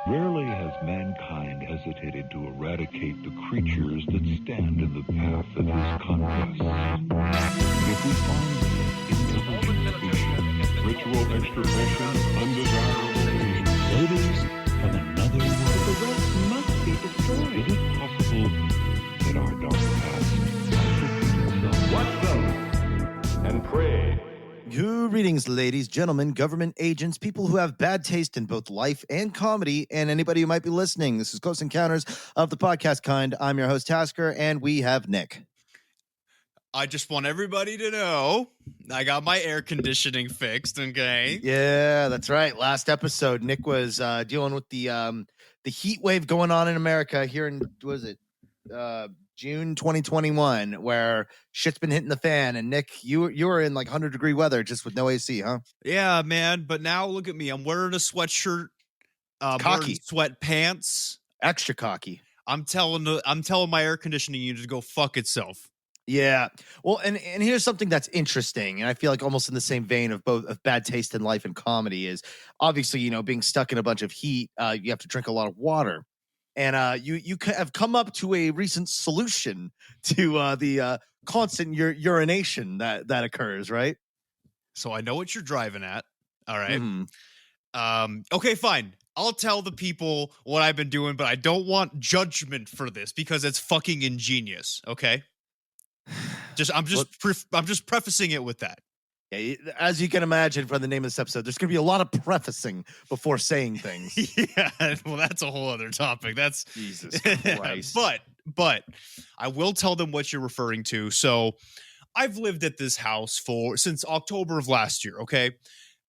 Rarely has mankind hesitated to eradicate the creatures that stand in the path of his conquest. If we find intelligent species, ritual extirpation of undesirable beings, odors from another world, the rest must be destroyed. Is it possible that our dark past has repeated itself? Watch them and pray. Greetings, ladies, gentlemen, government agents, people who have bad taste in both life and comedy, and anybody who might be listening. This is Close Encounters of the Podcast Kind. I'm your host, Tasker, and we have Nick. I just want everybody to know I got my air conditioning fixed, okay? Yeah, that's right. Last episode, Nick was dealing with the heat wave going on in America here in, what is it, June 2021, where shit's been hitting the fan. And Nick, you were in like 100-degree weather just with no AC, huh? Yeah, man. But now look at me. I'm wearing a sweatshirt, Cocky. sweatpants. Extra cocky. I'm telling my air conditioning unit to go fuck itself. Yeah. Well, and here's something that's interesting, and I feel like almost in the same vein of both of bad taste in life and comedy is obviously, you know, being stuck in a bunch of heat, you have to drink a lot of water. And you have come up to a recent solution to the constant urination that occurs, right? So I know what you're driving at. All right. Mhm. Okay, fine. I'll tell the people what I've been doing, but I don't want judgment for this because it's fucking ingenious. Okay. I'm just prefacing it with that. Yeah, as you can imagine from the name of this episode, there's going to be a lot of prefacing before saying things. Yeah, well, that's a whole other topic. That's Jesus Christ. But I will tell them what you're referring to. So I've lived at this house since October of last year. Okay.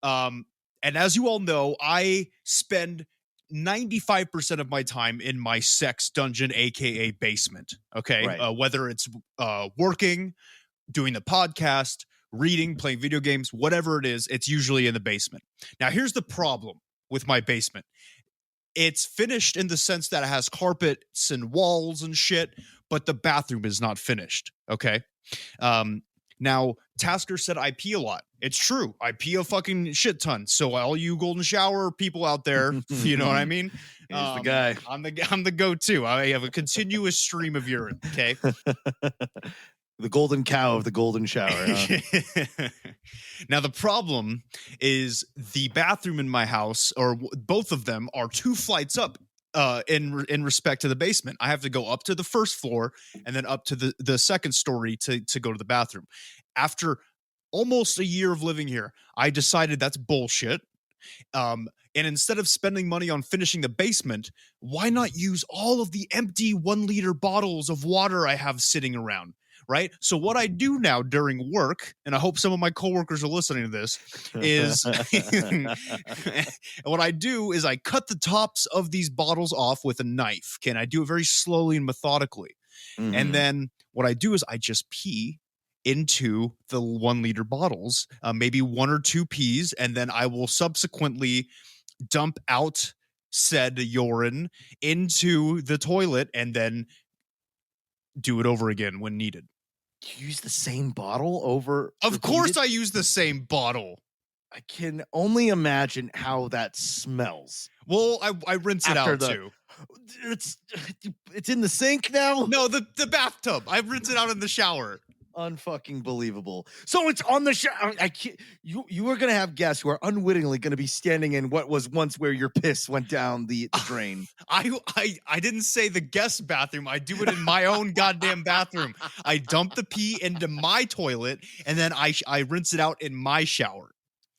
And as you all know, I spend 95% of my time in my sex dungeon, aka basement. Okay. Right. Whether it's working, doing the podcast, reading, playing video games, whatever it is, it's usually in the basement. Now, here's the problem with my basement. It's finished in the sense that it has carpets and walls and shit, but the bathroom is not finished. Okay. Now, Tasker said I pee a lot. It's true. I pee a fucking shit ton. So all you golden shower people out there, you know what I mean? He's the guy. I'm the go-to. I have a continuous stream of urine. Okay. The golden cow of the golden shower. Huh? Now, the problem is the bathroom in my house, or both of them, are 2 flights up in respect to the basement. I have to go up to the first floor and then up to the second story to go to the bathroom. After almost a year of living here, I decided that's bullshit. And instead of spending money on finishing the basement, why not use all of the empty 1-liter bottles of water I have sitting around? Right. So what I do now during work, and I hope some of my coworkers are listening to this, is what I do is I cut the tops of these bottles off with a knife. Okay. And I do it very slowly and methodically. Mhm. And then what I do is I just pee into the 1-liter bottles, maybe 1 or 2 pees, and then I will subsequently dump out said urine into the toilet and then do it over again when needed. You use the same bottle over? Of course I use the same bottle. I can only imagine how that smells. Well, I rinse it After out the- too. It's in the sink now? No, the bathtub. I rinse it out in the shower. Unfucking believable. So it's on the shower. I can't. You are gonna have guests who are unwittingly gonna be standing in what was once where your piss went down the drain. I didn't say the guest bathroom. I do it in my own goddamn bathroom. I dump the pee into my toilet and then I rinse it out in my shower.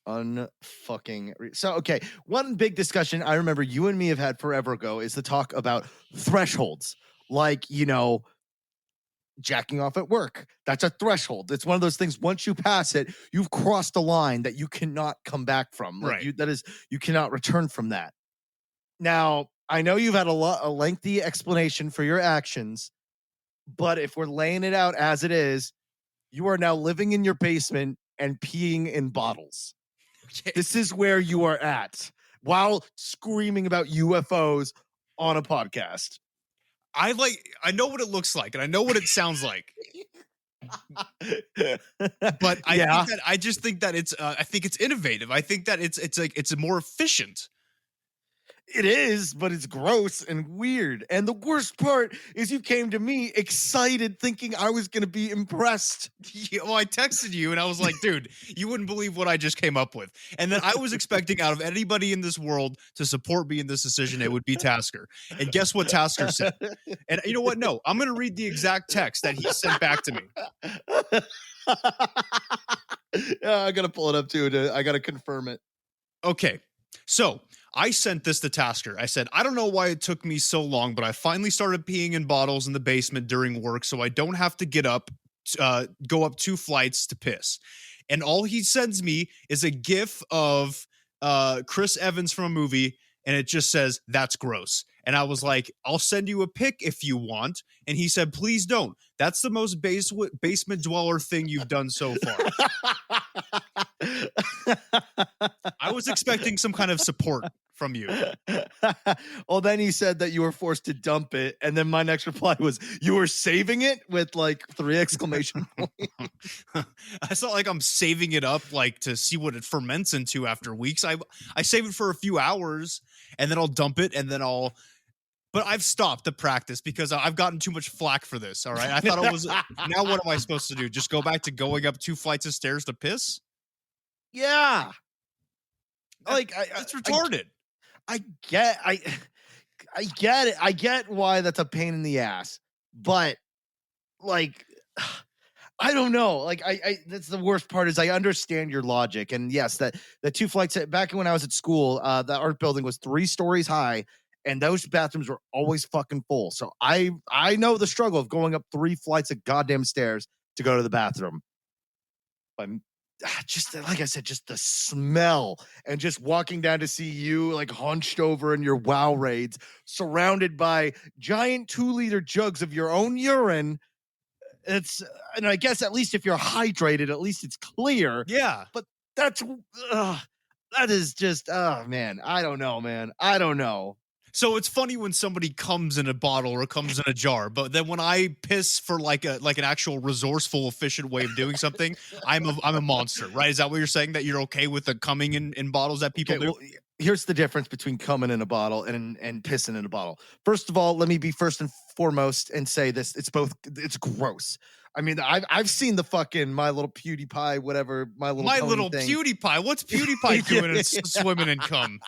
Unfucking. So okay, one big discussion I remember you and me have had forever ago is the talk about thresholds. Like, you know, jacking off at work. That's a threshold. It's one of those things. Once you pass it, you've crossed a line that you cannot come back from. Like Right. You cannot return from that. Now, I know you've had a lengthy explanation for your actions, but if we're laying it out as it is, you are now living in your basement and peeing in bottles. This is where you are at while screaming about UFOs on a podcast. I know what it looks like and I know what it sounds like. But I just think that it's I think it's innovative. I think that it's more efficient. It is, but it's gross and weird. And the worst part is you came to me excited thinking I was going to be impressed. Yeah, well, I texted you and I was like, dude, you wouldn't believe what I just came up with. And then I was expecting out of anybody in this world to support me in this decision, it would be Tasker. And guess what Tasker said? And you know what? No, I'm going to read the exact text that he sent back to me. Yeah, I got to pull it up too. I got to confirm it. Okay. So I sent this to Tasker. I said, I don't know why it took me so long, but I finally started peeing in bottles in the basement during work so I don't have to get up, go up 2 flights to piss. And all he sends me is a GIF of Chris Evans from a movie, and it just says, that's gross. And I was like, I'll send you a pic if you want. And he said, please don't. That's the most basement dweller thing you've done so far. I was expecting some kind of support from you. Well, then he said that you were forced to dump it. And then my next reply was, you were saving it with like 3 exclamation points. It's not like I'm saving it up like to see what it ferments into after weeks. I save it for a few hours and then I'll dump it and then but I've stopped the practice because I've gotten too much flack for this. All right. I thought it was, now what am I supposed to do? Just go back to going up 2 flights of stairs to piss? Yeah. Like, that's retarded. I get it. I get why that's a pain in the ass, but like, I don't know. Like, that's the worst part is I understand your logic. And yes, that the 2 flights back when I was at school, the art building was 3 stories high and those bathrooms were always fucking full. So I know the struggle of going up 3 flights of goddamn stairs to go to the bathroom. But just like I said, just the smell and just walking down to see you like hunched over in your WoW raids, surrounded by giant 2-liter jugs of your own urine. And I guess at least if you're hydrated, at least it's clear. Yeah. But that is just, oh man, I don't know, man. I don't know. So it's funny when somebody comes in a bottle or comes in a jar, but then when I piss for like an actual resourceful, efficient way of doing something, I'm a monster, right? Is that what you're saying? That you're okay with the coming in bottles that people do? Well, here's the difference between coming in a bottle and pissing in a bottle. First of all, let me be first and foremost and say this: it's gross. I mean, I've seen the fucking My Little PewDiePie, whatever, My Little thing. PewDiePie. What's PewDiePie doing and swimming in cum?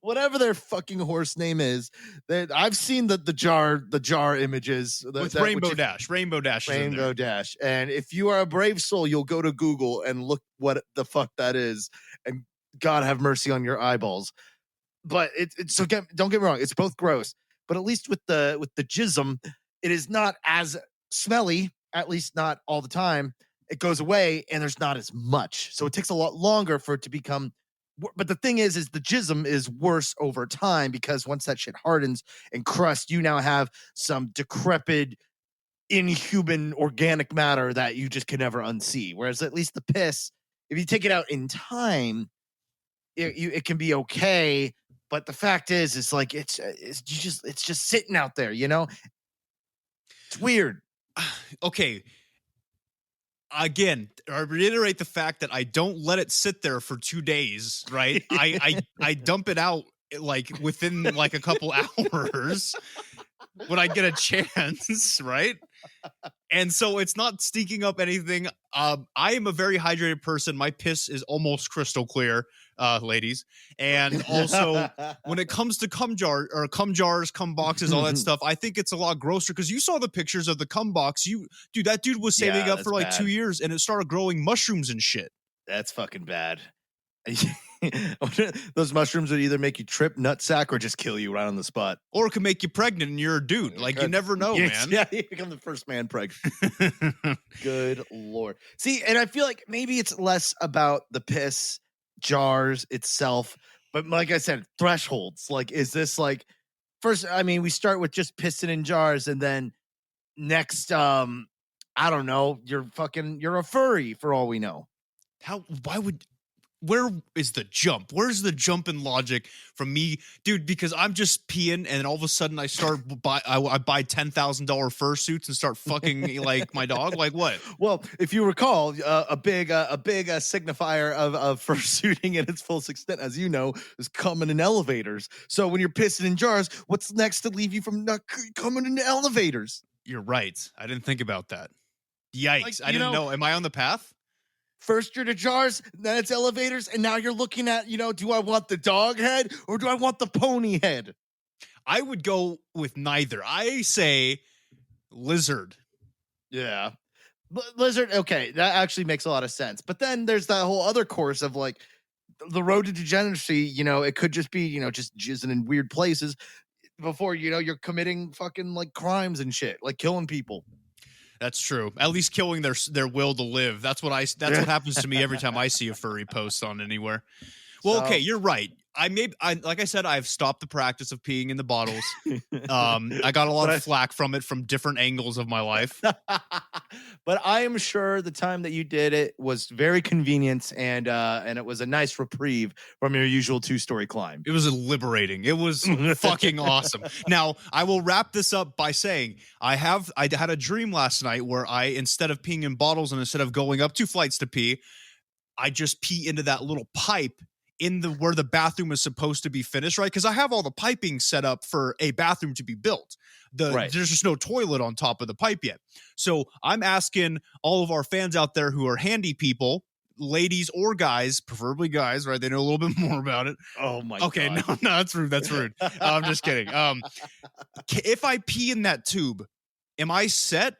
Whatever their fucking horse name is, that I've seen the jar images with Rainbow Dash. Rainbow Dash. And if you are a brave soul, you'll go to Google and look what the fuck that is, and God have mercy on your eyeballs. But don't get me wrong, it's both gross, but at least with the jism, it is not as smelly, at least not all the time. It goes away and there's not as much, so it takes a lot longer for it to become. But the thing is the jism is worse over time because once that shit hardens and crust, you now have some decrepit, inhuman organic matter that you just can never unsee. Whereas at least the piss, if you take it out in time, it can be okay. But the fact is like it's just sitting out there, you know. It's weird. Okay. Again, I reiterate the fact that I don't let it sit there for 2 days, right? I dump it out like within like a couple hours when I get a chance, right? And so it's not sneaking up anything. I am a very hydrated person. My piss is almost crystal clear, ladies. And also when it comes to cum jars, cum boxes, all that stuff, I think it's a lot grosser because you saw the pictures of the cum box. That dude was saving up for like bad. 2 years and it started growing mushrooms and shit. That's fucking bad. Those mushrooms would either make you trip, nutsack, or just kill you right on the spot. Or it could make you pregnant and you're a dude. Like, you never know, man. Yeah, you become the first man pregnant. Good Lord. See, and I feel like maybe it's less about the piss jars itself, but like I said, thresholds. Like, is this like, first, I mean, we start with just pissing in jars, and then next, I don't know, you're a furry for all we know. where is the jump? Where's the jump in logic from me, dude? Because I'm just peeing, and all of a sudden I start I buy $10,000 fursuits and start fucking like my dog. Like what? Well, if you recall, a big signifier of fursuiting in its full extent, as you know, is coming in elevators. So when you're pissing in jars, what's next to leave you from not coming in elevators? You're right. I didn't think about that. Yikes! Like, I didn't know. Am I on the path? First you're to jars, then it's elevators, and now you're looking at, do I want the dog head or do I want the pony head? I would go with neither. I say lizard. Yeah. Lizard, okay, that actually makes a lot of sense. But then there's that whole other course of like the road to degeneracy, it could just be, just jizzing in weird places before, you're committing fucking like crimes and shit, like killing people. That's true. At least killing their will to live. That's what happens to me every time I see a furry post on anywhere. Well, okay, you're right. Like I said, I've stopped the practice of peeing in the bottles. I got a lot of flack from it from different angles of my life. But I am sure the time that you did it was very convenient, and it was a nice reprieve from your usual 2-story climb. It was liberating. It was fucking awesome. Now, I will wrap this up by saying I had a dream last night where I, instead of peeing in bottles and instead of going up 2 flights to pee, I just pee into that little pipe where the bathroom is supposed to be finished, right? Because I have all the piping set up for a bathroom to be built. There's just no toilet on top of the pipe yet. So I'm asking all of our fans out there who are handy people, ladies or guys, preferably guys, right? They know a little bit more about it. Oh my God. Okay, no, that's rude. That's rude. I'm just kidding. If I pee in that tube, am I set?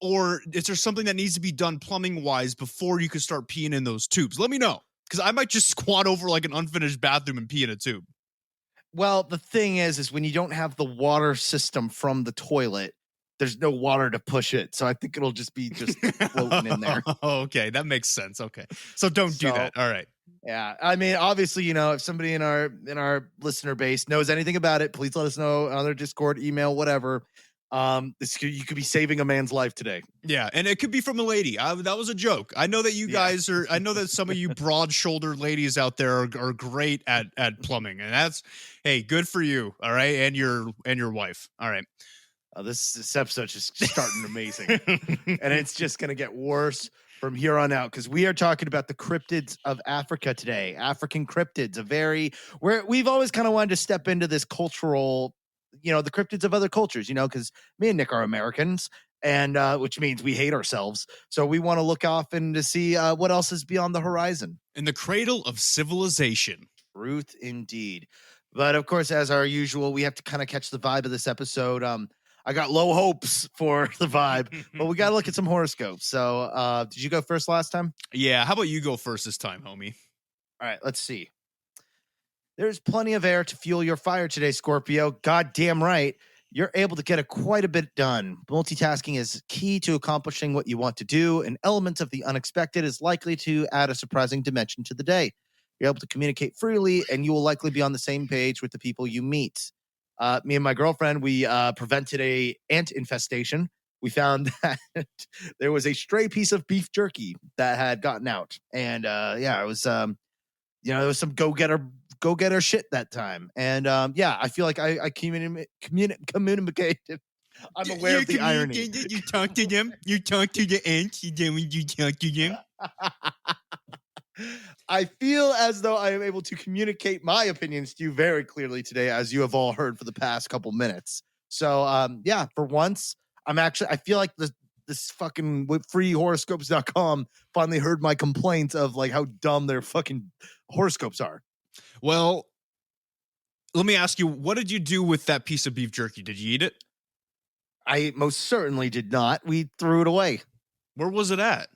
Or is there something that needs to be done plumbing wise before you can start peeing in those tubes? Let me know. Because I might just squat over like an unfinished bathroom and pee in a tube. Well, the thing is when you don't have the water system from the toilet, there's no water to push it. So I think it'll just be floating in there. Okay, that makes sense. Okay. So don't do that. All right. Yeah. I mean, obviously, if somebody in our listener base knows anything about it, please let us know on their Discord, email, whatever. You could be saving a man's life today. Yeah, and it could be from a lady. That was a joke. I know that you guys are. I know that some of you broad-shouldered ladies out there are great at plumbing, and that's good for you. All right, and your wife. All right. This episode's just starting amazing, and it's just gonna get worse from here on out because we are talking about the cryptids of Africa today. African cryptids, we've always kind of wanted to step into this cultural. The cryptids of other cultures, because me and Nick are Americans, and which means we hate ourselves. So we want to look off and to see what else is beyond the horizon. In the cradle of civilization. Truth indeed. But of course, as our usual, we have to kind of catch the vibe of this episode. I got low hopes for the vibe, but we got to look at some horoscopes. So did you go first last time? Yeah. How about you go first this time, homie? All right, let's see. There's plenty of air to fuel your fire today, Scorpio. Goddamn right. You're able to get quite a bit done. Multitasking is key to accomplishing what you want to do. An element of the unexpected is likely to add a surprising dimension to the day. You're able to communicate freely, and you will likely be on the same page with the people you meet. Me and my girlfriend, we prevented an ant infestation. We found that there was a stray piece of beef jerky that had gotten out. And it was, there was some go-getter shit that time. And I feel like I communicated. I'm aware of the irony. You talk to them. You talk to the ants. You talk to them. I feel as though I am able to communicate my opinions to you very clearly today, as you have all heard for the past couple minutes. So, for once, I feel like this fucking freehoroscopes.com finally heard my complaints of like how dumb their fucking horoscopes are. Well, let me ask you, what did you do with that piece of beef jerky? Did you eat it? I most certainly did not. We threw it away. Where was it at?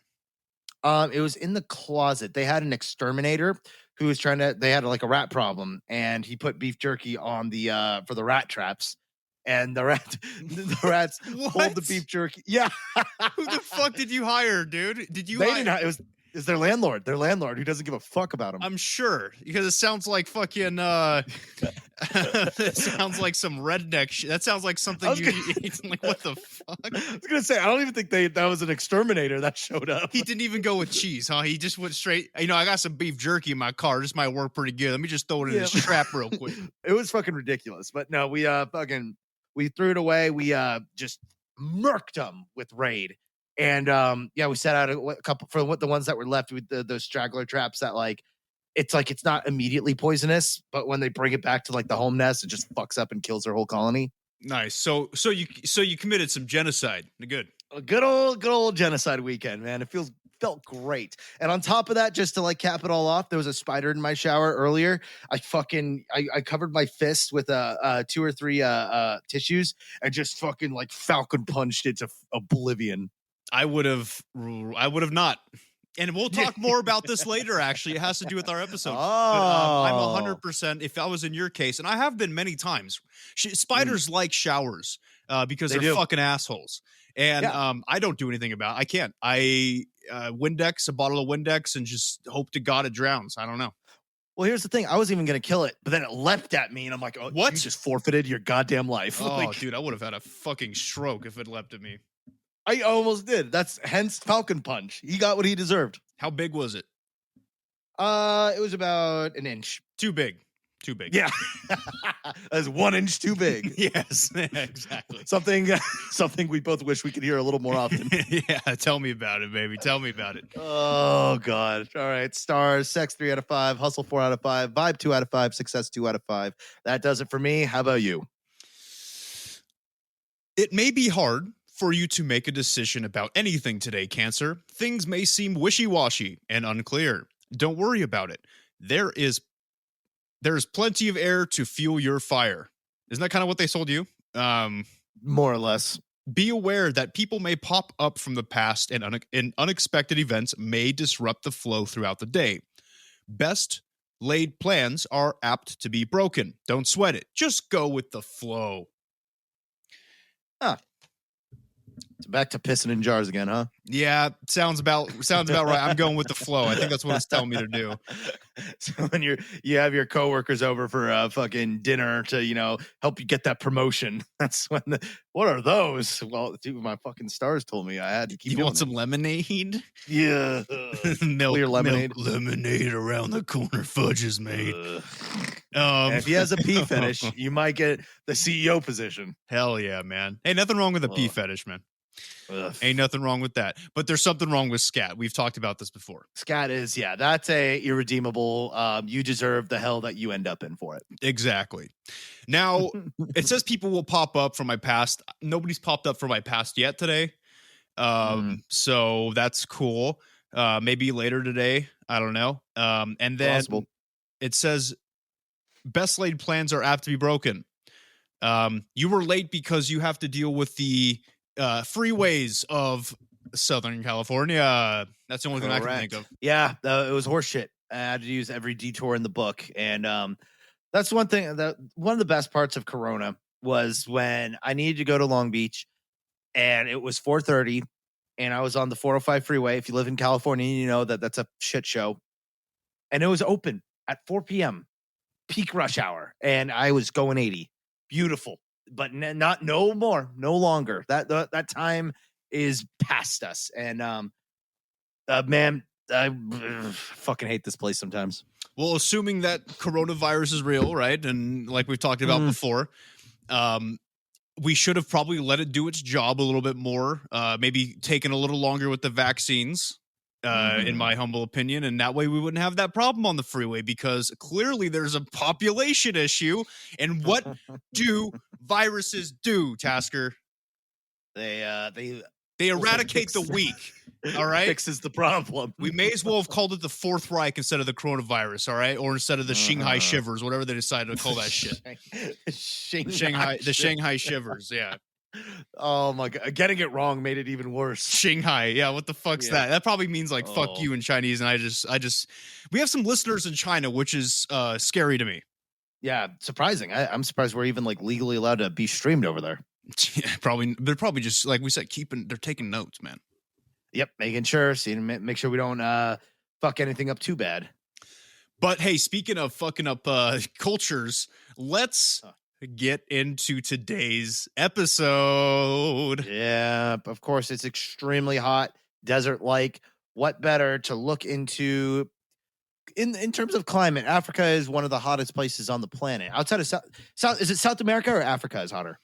It was in the closet. They had an exterminator who was they had like a rat problem, and he put beef jerky on for the rat traps, and the rats pulled the beef jerky. Yeah. Who the fuck did you hire, dude? They didn't. is their landlord. Their landlord who doesn't give a fuck about them. I'm sure, because it sounds like fucking it sounds like some redneck shit. That sounds like something like, what the fuck? I was gonna say, I don't even think that was an exterminator that showed up. He didn't even go with cheese, huh? He just went straight. I got some beef jerky in my car. This might work pretty good. Let me just throw it in this trap real quick. It was fucking ridiculous. But no, we threw it away. We just murked them with Raid. And we set out a couple for the ones that were left with those straggler traps that it's not immediately poisonous, but when they bring it back to like the home nest, it just fucks up and kills their whole colony. Nice. So you committed some genocide. Good. A good old genocide weekend, man. It felt great. And on top of that, just to like cap it all off, there was a spider in my shower earlier. I covered my fist with 2 or 3 tissues and just fucking like falcon punched it to oblivion. I would have not. And we'll talk more about this later, actually. It has to do with our episode. Oh. But, I'm 100%, if I was in your case, and I have been many times, spiders like showers because they're fucking assholes. And I don't do anything about it. I can't. I Windex, a bottle of Windex, and just hope to God it drowns. I don't know. Well, here's the thing. I wasn't even going to kill it, but then it leapt at me, and I'm like, oh, what? You just forfeited your goddamn life. Oh, dude, I would have had a fucking stroke if it leapt at me. I almost did. That's hence Falcon Punch. He got what he deserved. How big was it? It was about an inch. Too big. Yeah. That's 1 inch too big. Yes, exactly. Something we both wish we could hear a little more often. Yeah, tell me about it, baby. Tell me about it. Oh, God. All right. Stars, sex 3 out of 5, hustle 4 out of 5, vibe 2 out of 5, success 2 out of 5. That does it for me. How about you? It may be hard for you to make a decision about anything today, Cancer. Things may seem wishy-washy and unclear. Don't worry about it. There's plenty of air to fuel your fire. Isn't that kind of what they told you? More or less. Be aware that people may pop up from the past and unexpected events may disrupt the flow throughout the day. Best laid plans are apt to be broken. Don't sweat it. Just go with the flow. So back to pissing in jars again, huh? Yeah, sounds about right. I'm going with the flow. I think that's what it's telling me to do. So when you have your coworkers over for fucking dinner to help you get that promotion, that's when what are those? Well, dude, my fucking stars told me I had to keep. You want some lemonade? Yeah, clear lemonade. Lemonade around the corner, fudges made. If he has a pee fetish, you might get the CEO position. Hell yeah, man! Hey, nothing wrong with a pee fetish, man. Ain't nothing wrong with that. But there's something wrong with scat. We've talked about this before. Scat is, that's a irredeemable. You deserve the hell that you end up in for it. Exactly. Now, it says people will pop up from my past. Nobody's popped up from my past yet today. So that's cool. Maybe later today. I don't know. And then Possible. It says best laid plans are apt to be broken. You were late because you have to deal with the freeways of Southern California. That's the only thing I can think of. Yeah, it was horseshit. I had to use every detour in the book, and that's one thing. One of the best parts of Corona was when I needed to go to Long Beach, and it was 4:30, and I was on the 405 freeway. If you live in California, you know that's a shit show, and it was open at 4 p.m. peak rush hour, and I was going 80. Beautiful. But no longer. That time is past us, and man, I fucking hate this place sometimes. Well, assuming that coronavirus is real, right, and like we've talked about before, we should have probably let it do its job a little bit more. Maybe taken a little longer with the vaccines. In my humble opinion, and that way we wouldn't have that problem on the freeway, because clearly there's a population issue. And what do viruses do, Tasker? They eradicate the weak. All right, fixes the problem. We may as well have called it the Fourth Reich instead of the coronavirus. All right, or instead of the Shanghai Shivers, whatever they decided to call that shit. The Shanghai Shivers. Yeah. Oh my god, getting it wrong made it even worse. Shanghai, yeah, what the fuck's that? That probably means like fuck you in Chinese, and I just we have some listeners in China, which is scary to me. Yeah, surprising. I'm surprised we're even like legally allowed to be streamed over there. Yeah, they're probably just like we said, they're taking notes, man. Yep, making sure, make sure we don't fuck anything up too bad. But hey, speaking of fucking up cultures, let's get into today's episode. Yeah, of course, it's extremely hot, desert-like. What better to look into in terms of climate? Africa is one of the hottest places on the planet. Outside of South, is it South America or Africa is hotter?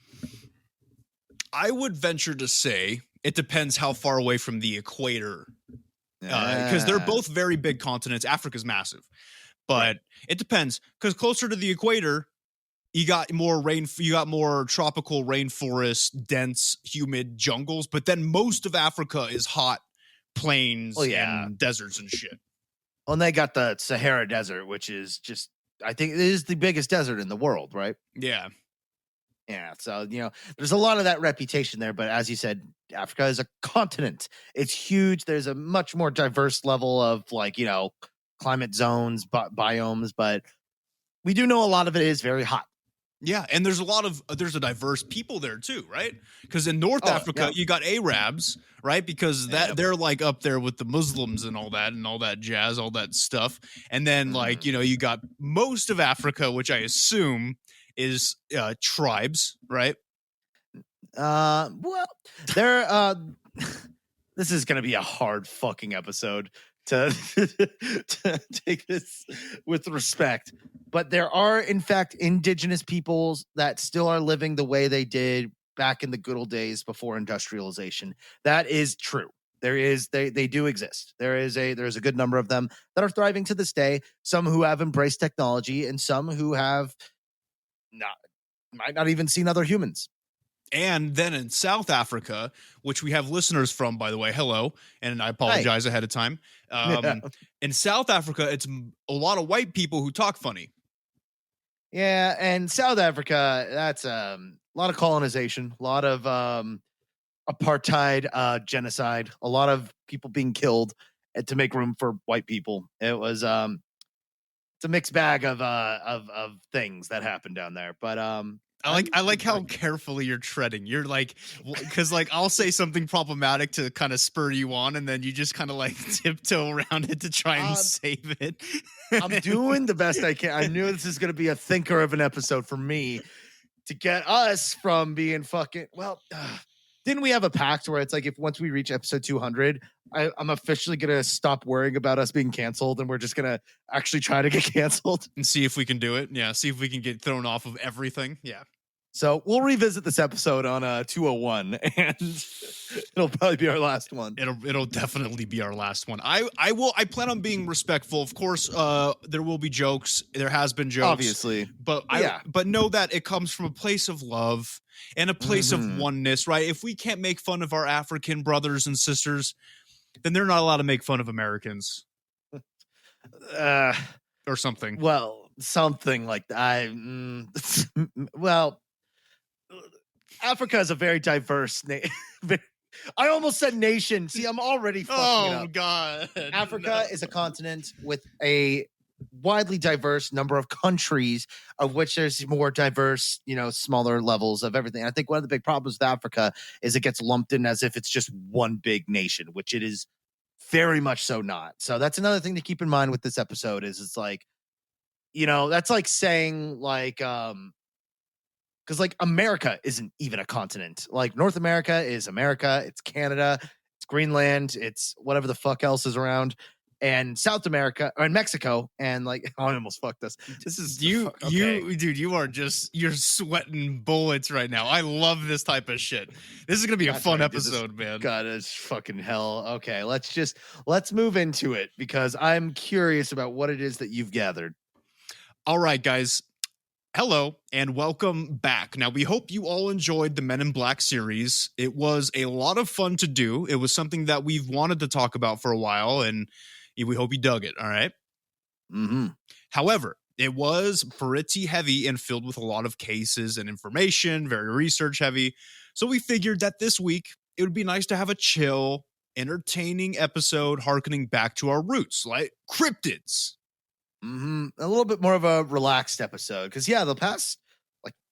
I would venture to say it depends how far away from the equator, because they're both very big continents. Africa's massive, but it depends, because closer to the equator, you got more rain, you got more tropical rainforest, dense, humid jungles. But then most of Africa is hot plains and deserts and shit. Well, and they got the Sahara Desert, which is just, I think it is the biggest desert in the world, right? Yeah. Yeah. So, there's a lot of that reputation there. But as you said, Africa is a continent. It's huge. There's a much more diverse level of climate zones, biomes. But we do know a lot of it is very hot. Yeah, and there's a diverse people there too, right? Because in North Africa, you got Arabs, right? Because they're like up there with the Muslims and all that jazz, all that stuff. And then you got most of Africa, which I assume is tribes, right? Well, they're this is gonna be a hard fucking episode to take this with respect. But there are, in fact, indigenous peoples that still are living the way they did back in the good old days before industrialization. That is true. They do exist. There's a good number of them that are thriving to this day. Some who have embraced technology, and some who have might not even seen other humans. And then in South Africa, which we have listeners from, by the way, hello, and I apologize ahead of time. In South Africa, it's a lot of white people who talk funny. Yeah, and South Africa, that's a lot of colonization, a lot of apartheid, genocide, a lot of people being killed to make room for white people. It was it's a mixed bag of things that happened down there. But I like how carefully you're treading. You're like, because I'll say something problematic to kind of spur you on, and then you just kind of tiptoe around it to try and save it. I'm doing the best I can. I knew this is going to be a thinker of an episode for me to get us from being fucking. Well, didn't we have a pact where it's like if once we reach episode 200, I'm officially going to stop worrying about us being canceled, and we're just going to actually try to get canceled and see if we can do it. Yeah, see if we can get thrown off of everything. Yeah. So we'll revisit this episode on 201, and it'll probably be our last one. It'll definitely be our last one. I plan on being respectful. Of course, there will be jokes. There has been jokes, obviously, but but know that it comes from a place of love and a place of oneness, right? If we can't make fun of our African brothers and sisters, then they're not allowed to make fun of Americans, or something. Well, something like that. Well. Africa is a very diverse I almost said nation. See, I'm already fucking up. Oh, God. Africa is a continent with a widely diverse number of countries, of which there's more diverse, smaller levels of everything. I think one of the big problems with Africa is it gets lumped in as if it's just one big nation, which it is very much so not. So that's another thing to keep in mind with this episode is it's like, that's like saying because America isn't even a continent. Like North America is America, it's Canada, it's Greenland, it's whatever the fuck else is around, and South America and Mexico, and I almost fucked this. This is dude, you're sweating bullets right now. I love this type of shit. This is gonna be a fun episode, man. God, it's fucking hell. Okay, let's move into it because I'm curious about what it is that you've gathered. All right, guys. Hello and welcome back. Now, we hope you all enjoyed the Men in Black series. It was a lot of fun to do. It was something that we've wanted to talk about for a while, and we hope you dug it, all right? Mm-hmm. However, it was pretty heavy and filled with a lot of cases and information, very research heavy. So we figured that this week, it would be nice to have a chill, entertaining episode harkening back to our roots, like cryptids. A little bit more of a relaxed episode because the past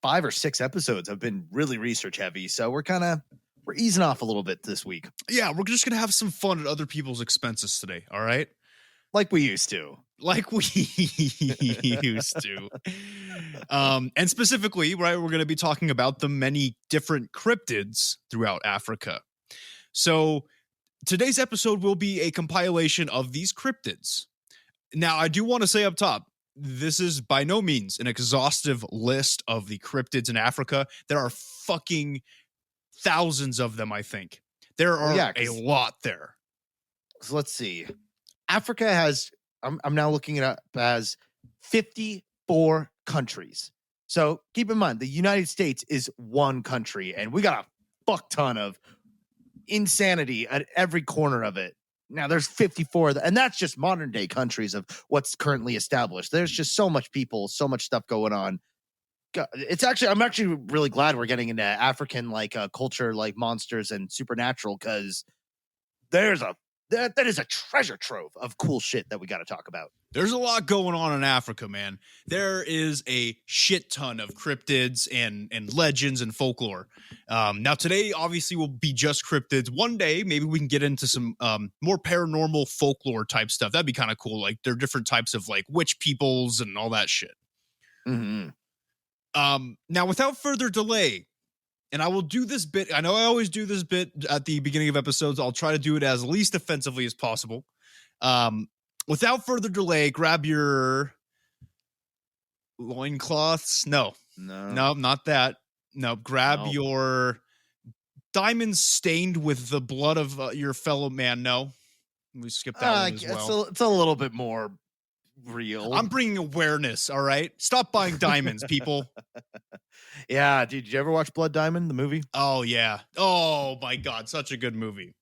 5 or 6 episodes have been really research heavy, so we're kind of we're easing off a little bit this week, Yeah, we're just gonna have some fun at other people's expenses today. All right, like we used to. like we used to. And specifically, right, we're gonna be talking about the many different cryptids throughout Africa. So today's episode will be a compilation of these cryptids. Now, I do want to say up top, this is by no means an exhaustive list of the cryptids in Africa. There are fucking thousands of them, I think. There are a lot there. So let's see. Africa has, I'm now looking it up, as 54 countries. So keep in mind, the United States is one country, and we got a fuck ton of insanity at every corner of it. Now there's 54, and that's just modern day countries of what's currently established. There's just so much people, so much stuff going on. I'm actually really glad we're getting into African culture, like monsters and supernatural, because that is a treasure trove of cool shit that we got to talk about. There's a lot going on in Africa, man. There is a shit ton of cryptids and legends and folklore. Now today, obviously, will be just cryptids. One day, maybe we can get into some more paranormal folklore type stuff. That'd be kind of cool. Like there are different types of like witch peoples and all that shit. Mm-hmm. Now, without further delay, and I will do this bit. I know I always do this bit at the beginning of episodes. I'll try to do it as least offensively as possible. Without further delay, grab your loincloths. No, not that. No, grab your diamonds stained with the blood of your fellow man. No, we skipped that one as well. It's a little bit more real. I'm bringing awareness, all right? Stop buying diamonds, people. Yeah, dude, did you ever watch Blood Diamond, the movie? Oh, yeah. Oh, my God, such a good movie.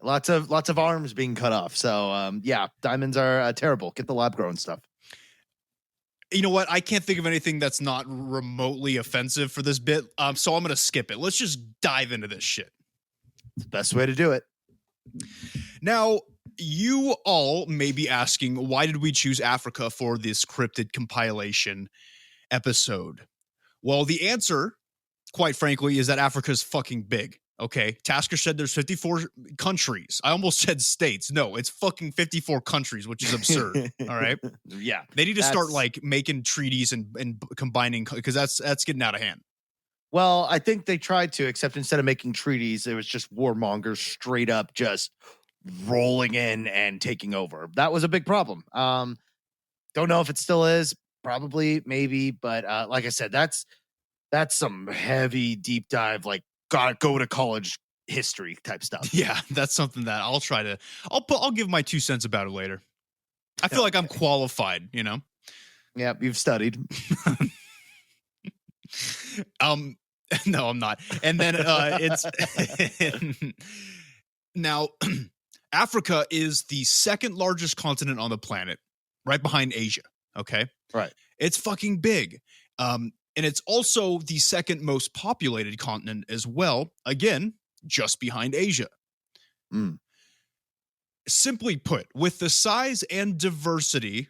Lots of arms being cut off. So, yeah, diamonds are terrible. Get the lab-grown stuff. You know what? I can't think of anything that's not remotely offensive for this bit, so I'm going to skip it. Let's just dive into this shit. It's the best way to do it. Now, you all may be asking, why did we choose Africa for this cryptid compilation episode? Well, the answer, quite frankly, is that Africa's fucking big. Okay, Tasker said there's 54 countries. I almost said states. No, it's fucking 54 countries, which is absurd. All right. Yeah. They need to start like making treaties and combining, because that's getting out of hand. Well, I think they tried to, except instead of making treaties, it was just warmongers straight up just rolling in and taking over. That was a big problem. Don't know if it still is. Probably, maybe, but like I said, that's some heavy deep dive, like gotta go to college history type stuff. Yeah, that's something that I'll give my 2 cents about it later. I feel like I'm qualified, you know. Yeah, you've studied. No, I'm not. And then it's now Africa is the second largest continent on the planet, right behind Asia. Okay. Right. It's fucking big. And it's also the second most populated continent as well. Again, just behind Asia. Mm. Simply put, with the size and diversity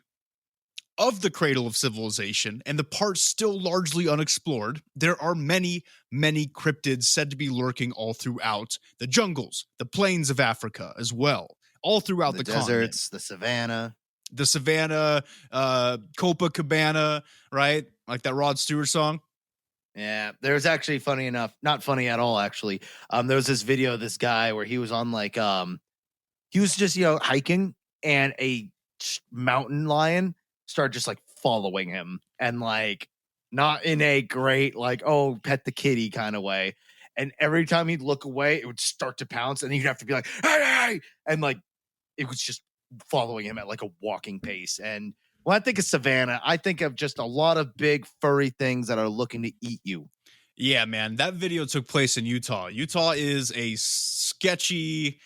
of the cradle of civilization and the parts still largely unexplored, there are many, many cryptids said to be lurking all throughout the jungles, the plains of Africa as well, all throughout the deserts, continent. The savannah, Copacabana, right? Like that Rod Stewart song. Yeah, there's actually, funny enough, not funny at all, actually. There was this video of this guy where he was on he was just, hiking, and a mountain lion started just like following him, and like not in a great oh, pet the kitty kind of way. And every time he'd look away, it would start to pounce, and he'd have to be like, hey, and like it was just following him at like a walking pace. And when I think of savannah, I think of just a lot of big furry things that are looking to eat you. Yeah, man, that video took place in Utah. Utah is a sketchy.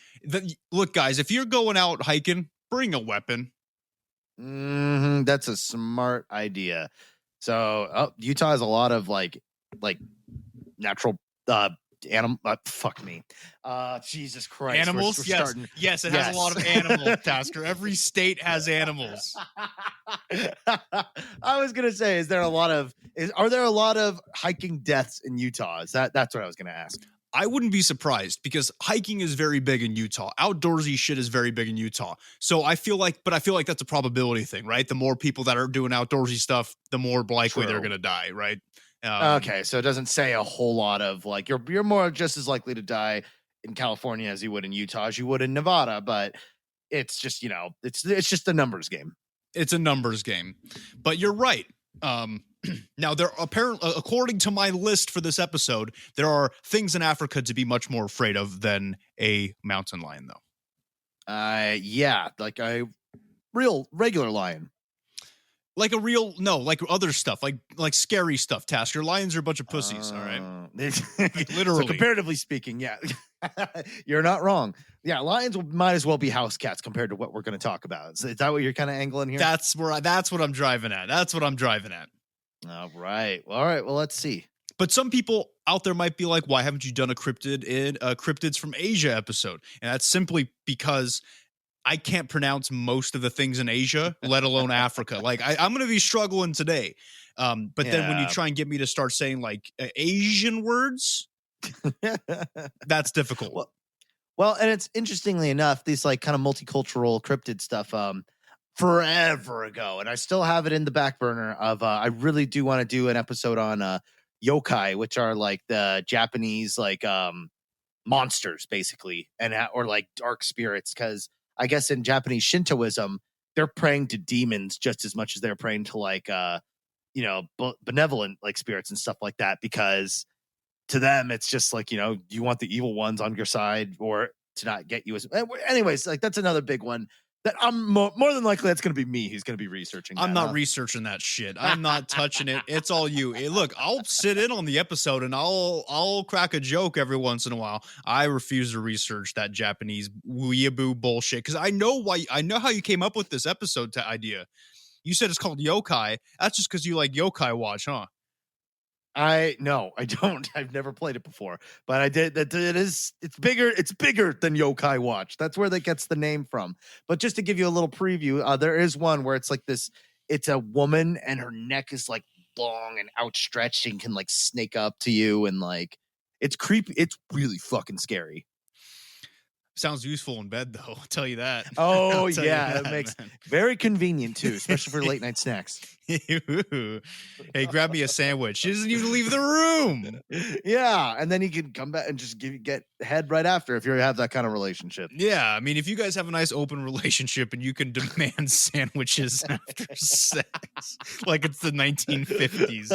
Look, guys, if you're going out hiking, bring a weapon. That's a smart idea. So Utah has a lot of like natural animal. Fuck me. Jesus Christ. Animals. We're yes. Yes, it has a lot of animals, Tasker. Every state has animals. I was gonna say, are there a lot of hiking deaths in Utah? That's what I was gonna ask. I wouldn't be surprised because hiking is very big in Utah. Outdoorsy shit is very big in Utah. So I feel like that's a probability thing, right? The more people that are doing outdoorsy stuff, the more likely they're True. going to die, right? Okay, so it doesn't say a whole lot of like you're more just as likely to die in California as you would in Utah as you would in Nevada, but it's just, it's just a numbers game. It's a numbers game. But you're right. Now, there apparently, according to my list for this episode, there are things in Africa to be much more afraid of than a mountain lion, though. Yeah, like a real regular lion. Like other stuff, like scary stuff. Tasker, lions are a bunch of pussies. All right, literally. So comparatively speaking, yeah, you're not wrong. Yeah, lions might as well be house cats compared to what we're going to talk about. Is that what you're kind of angling here? That's what I'm driving at. All right. Well, let's see. But some people out there might be like, why haven't you done a cryptids from Asia episode? And that's simply because I can't pronounce most of the things in Asia, let alone Africa. Like I'm going to be struggling today. But then when you try and get me to start saying like Asian words, that's difficult. Well, and it's interestingly enough, these like kind of multicultural cryptid stuff, forever ago, and I still have it in the back burner of I really do want to do an episode on yokai, which are like the Japanese like monsters basically, and or like dark spirits, because I guess in Japanese Shintoism they're praying to demons just as much as they're praying to like benevolent like spirits and stuff like that, because to them it's just like, you want the evil ones on your side or to not get you as anyways, like that's another big one that I'm more than likely that's going to be me who's going to be researching. I'm not researching that shit. I'm not touching it. It's all you. Hey, look, I'll sit in on the episode and I'll crack a joke every once in a while. I refuse to research that Japanese weeaboo bullshit because I know how you came up with this episode idea. You said it's called yokai. That's just because you like yokai watch, huh? No, I don't. I've never played it before, but I did. It's bigger. It's bigger than Yokai Watch. That's where that gets the name from. But just to give you a little preview, there is one where it's like this. It's a woman and her neck is like long and outstretched and can like snake up to you, and like it's creepy. It's really fucking scary. Sounds useful in bed, though. I'll tell you that. Oh, yeah. It makes very convenient, too, especially for late night snacks. Hey, grab me a sandwich. She doesn't even leave the room. Yeah. And then you can come back and just get head right after if you have that kind of relationship. Yeah. I mean, if you guys have a nice open relationship and you can demand sandwiches after sex, like it's the 1950s.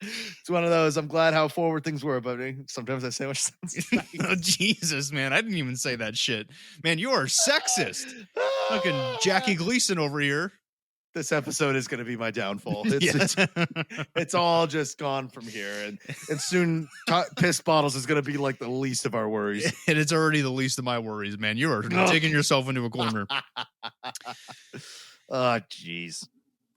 It's one of those. I'm glad how forward things were, but sometimes that sandwich sounds nice. Oh, Jesus, man. I didn't even say that shit. Man, you are sexist. Fucking Jackie Gleason over here. This episode is going to be my downfall. It's all just gone from here. And soon piss bottles is going to be like the least of our worries. And it's already the least of my worries, man. You are digging yourself into a corner. Oh, jeez.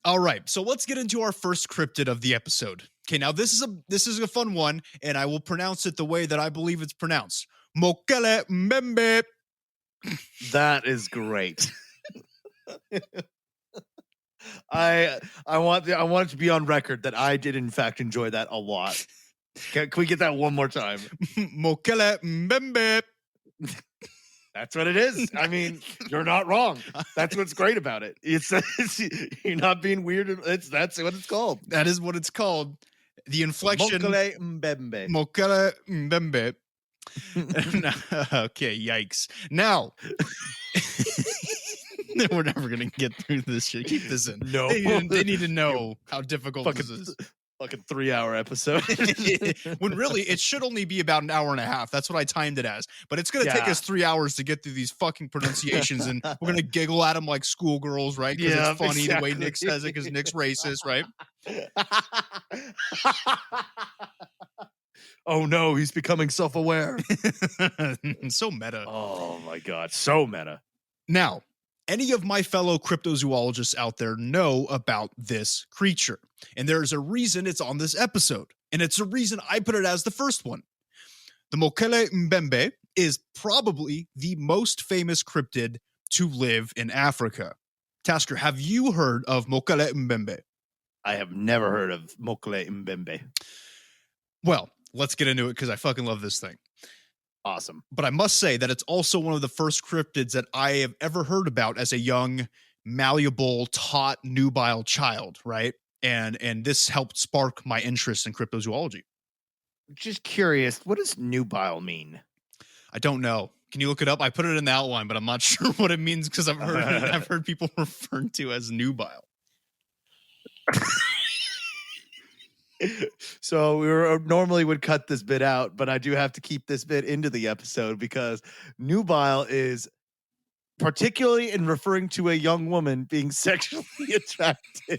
All right, so let's get into our first cryptid of the episode. Okay, now this is a fun one, and I will pronounce it the way that I believe it's pronounced. Mokele Mbembe. That is great. I want it to be on record that I did in fact enjoy that a lot. Can we get that one more time? Mokele Mbembe. That's what it is. I mean, you're not wrong. That's what's great about it. It's you're not being weird. That's what it's called. That is what it's called. The inflection. Mokele Mbembe. Mokele Mbembe. Okay, yikes. Now, we're never going to get through this shit. Keep this in. No. They need to know how difficult this is. Fucking 3-hour episode. When really it should only be about an hour and a half. That's what I timed it as. But it's going to take us 3 hours to get through these fucking pronunciations, and we're going to giggle at them like schoolgirls, right? Because it's funny the way Nick says it, because Nick's racist, right? Oh no, he's becoming self-aware. So meta. Oh my God, so meta. Now, any of my fellow cryptozoologists out there know about this creature, and there's a reason it's on this episode, and it's a reason I put it as the first one. The Mokele Mbembe is probably the most famous cryptid to live in Africa. Tasker, have you heard of Mokele Mbembe? I have never heard of Mokele Mbembe. Well, let's get into it because I fucking love this thing. Awesome. But I must say that it's also one of the first cryptids that I have ever heard about as a young, malleable, taught, nubile child, right? And this helped spark my interest in cryptozoology. Just curious, what does nubile mean? I don't know. Can you look it up? I put it in the outline, but I'm not sure what it means because I've heard people referred to as nubile. So we normally would cut this bit out, but I do have to keep this bit into the episode because nubile is particularly in referring to a young woman being sexually attractive.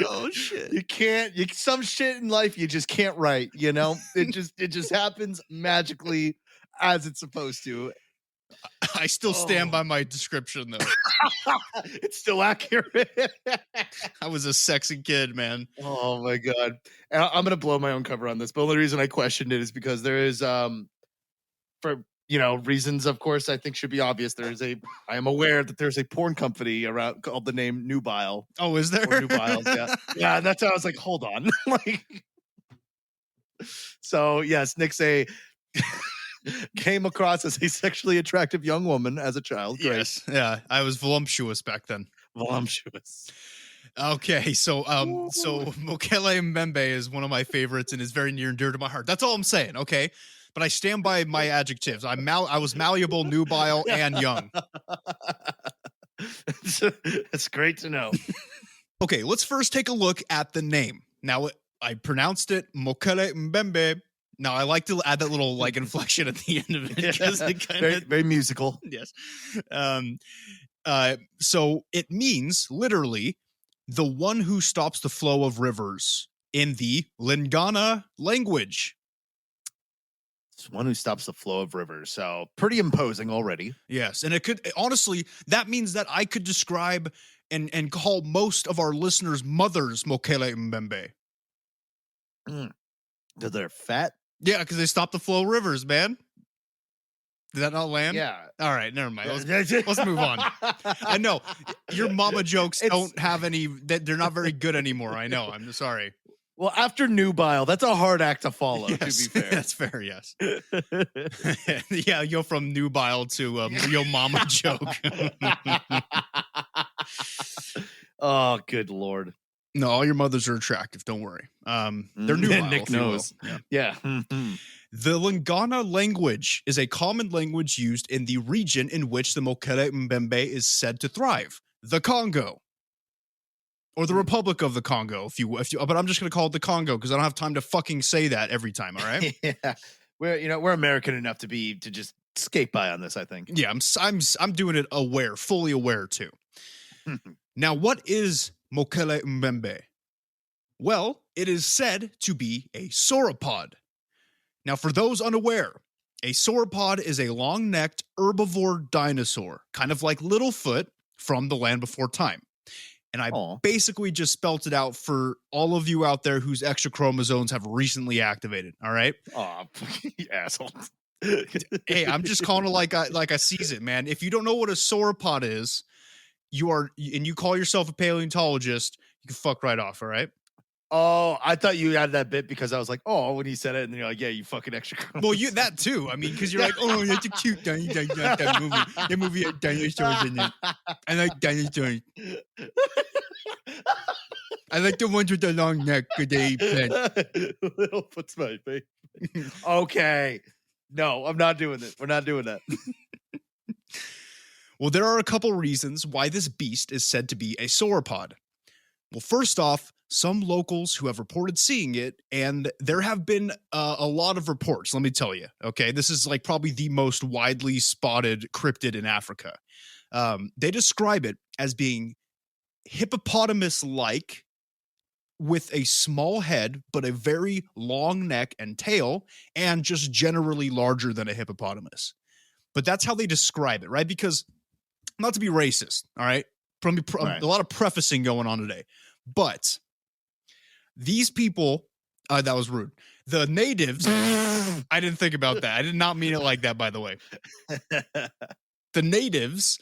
Oh shit. You can't, some shit in life you just can't write, you know? It just happens magically as it's supposed to. I still stand by my description though. It's still accurate. I was a sexy kid, man. Oh my god. And I'm gonna blow my own cover on this, but the only reason I questioned it is because there is for reasons of course I think should be obvious. I am aware that there's a porn company around called the name Nubile. Oh, is there? Or Nubiles, yeah. Yeah, that's how I was like, hold on. Like, so yes, Nick's came across as a sexually attractive young woman as a child. Great. Yes. Yeah. I was voluptuous back then. Voluptuous. Okay, so Mokele Mbembe is one of my favorites and is very near and dear to my heart. That's all I'm saying, okay? But I stand by my adjectives. I was malleable, nubile, and young. That's great to know. Okay, let's first take a look at the name. Now, I pronounced it Mokele Mbembe. Now, I like to add that little like inflection at the end of it because it kind of very musical. Yes. So it means literally the one who stops the flow of rivers in the Lingala language. It's one who stops the flow of rivers. So pretty imposing already. Yes. And it could honestly, that means that I could describe and call most of our listeners' mothers Mokele Mbembe. Because they're fat? Yeah, because they stop the flow of rivers, man. Did that not land? Yeah. All right, never mind. Let's move on. I know your mama jokes don't have any. They're not very good anymore. I know. I'm sorry. Well, after nubile, that's a hard act to follow. Yes, to be fair, that's fair. Yes. Yeah, you're from nubile to real mama joke. Oh, good lord. No, all your mothers are attractive. Don't worry. They're nubile. Nick knows. Yeah. The Lingala language is a common language used in the region in which the Mokele Mbembe is said to thrive, the Congo, or the Republic of the Congo, if you. But I'm just going to call it the Congo because I don't have time to fucking say that every time. All right. Yeah, we're American enough to just skate by on this. I think. Yeah, I'm doing it fully aware too. Now, what is Mokele Mbembe? Well, it is said to be a sauropod. Now, for those unaware, a sauropod is a long-necked herbivore dinosaur, kind of like Littlefoot from The Land Before Time. And I basically just spelt it out for all of you out there whose extra chromosomes have recently activated, all right? Oh, you asshole. Hey, I'm just calling it like I sees it, man. If you don't know what a sauropod is, and you call yourself a paleontologist, you can fuck right off, all right? Oh, I thought you had that bit because I was like, oh, when he said it, and then you're like, yeah, you fucking extra. Well, that too. I mean, because you're like, oh, that's a cute dinosaur. That movie. That movie had dinosaurs in it. I like dinosaurs. I like the ones with the long neck because they eat plants. Littlefoot's my favorite. Okay. No, I'm not doing it. We're not doing that. Well, there are a couple reasons why this beast is said to be a sauropod. Well, first off, some locals who have reported seeing it, and there have been a lot of reports, let me tell you, okay? This is like probably the most widely spotted cryptid in Africa. They describe it as being hippopotamus-like with a small head, but a very long neck and tail, and just generally larger than a hippopotamus. But that's how they describe it, right? Because, not to be racist, all right? A lot of prefacing going on today. But these people, that was rude. The natives, I didn't think about that. I did not mean it like that, by the way. The natives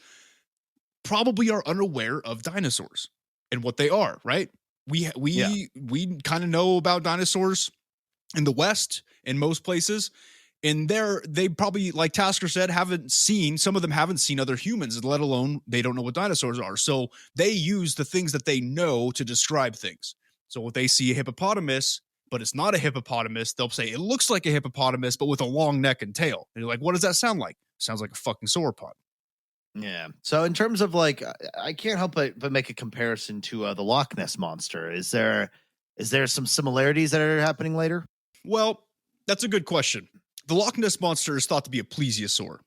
probably are unaware of dinosaurs and what they are, right? We kind of know about dinosaurs in the West in most places. And they probably, like Tasker said, some of them haven't seen other humans, let alone they don't know what dinosaurs are. So they use the things that they know to describe things. So if they see a hippopotamus, but it's not a hippopotamus, they'll say it looks like a hippopotamus, but with a long neck and tail. And you're like, what does that sound like? Sounds like a fucking sauropod. Yeah. So in terms of like, I can't help but make a comparison to the Loch Ness monster. Is there some similarities that are happening later? Well, that's a good question. The Loch Ness monster is thought to be a plesiosaur.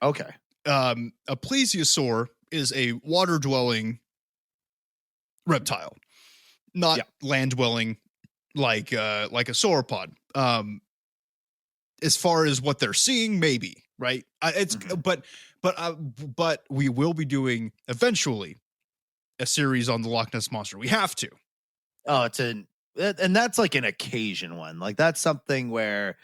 Okay. A plesiosaur is a water-dwelling reptile, not land-dwelling like a sauropod. As far as what they're seeing, maybe, right? But we will be doing eventually a series on the Loch Ness monster. We have to. Oh, and that's like an occasion one. Like that's something where,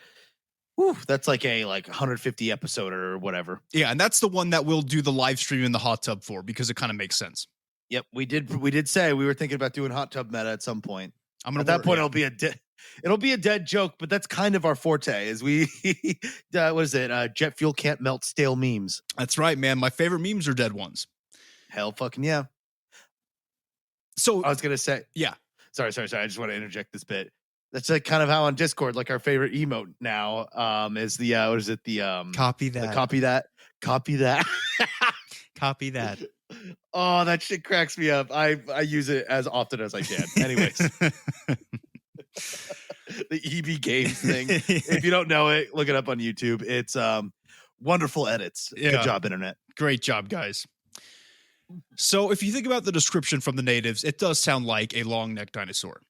that's like a 150 episode or whatever. Yeah, and that's the one that we'll do the live stream in the hot tub for because it kind of makes sense. Yep, we did say we were thinking about doing hot tub meta at some point. At that point, it'll be a dead joke, but that's kind of our forte. Is we what is it? Jet fuel can't melt stale memes. That's right, man. My favorite memes are dead ones. Hell, fucking yeah. So I was gonna say, yeah. Sorry. I just want to interject this bit. That's like kind of how on Discord, like our favorite emote now is the what is it? The copy that. Copy that. Copy that. Copy that. Oh, that shit cracks me up. I use it as often as I can. Anyways. The EB Games thing. If you don't know it, look it up on YouTube. It's wonderful edits. Yeah. Good job, internet. Great job, guys. So if you think about the description from the natives, it does sound like a long-necked dinosaur.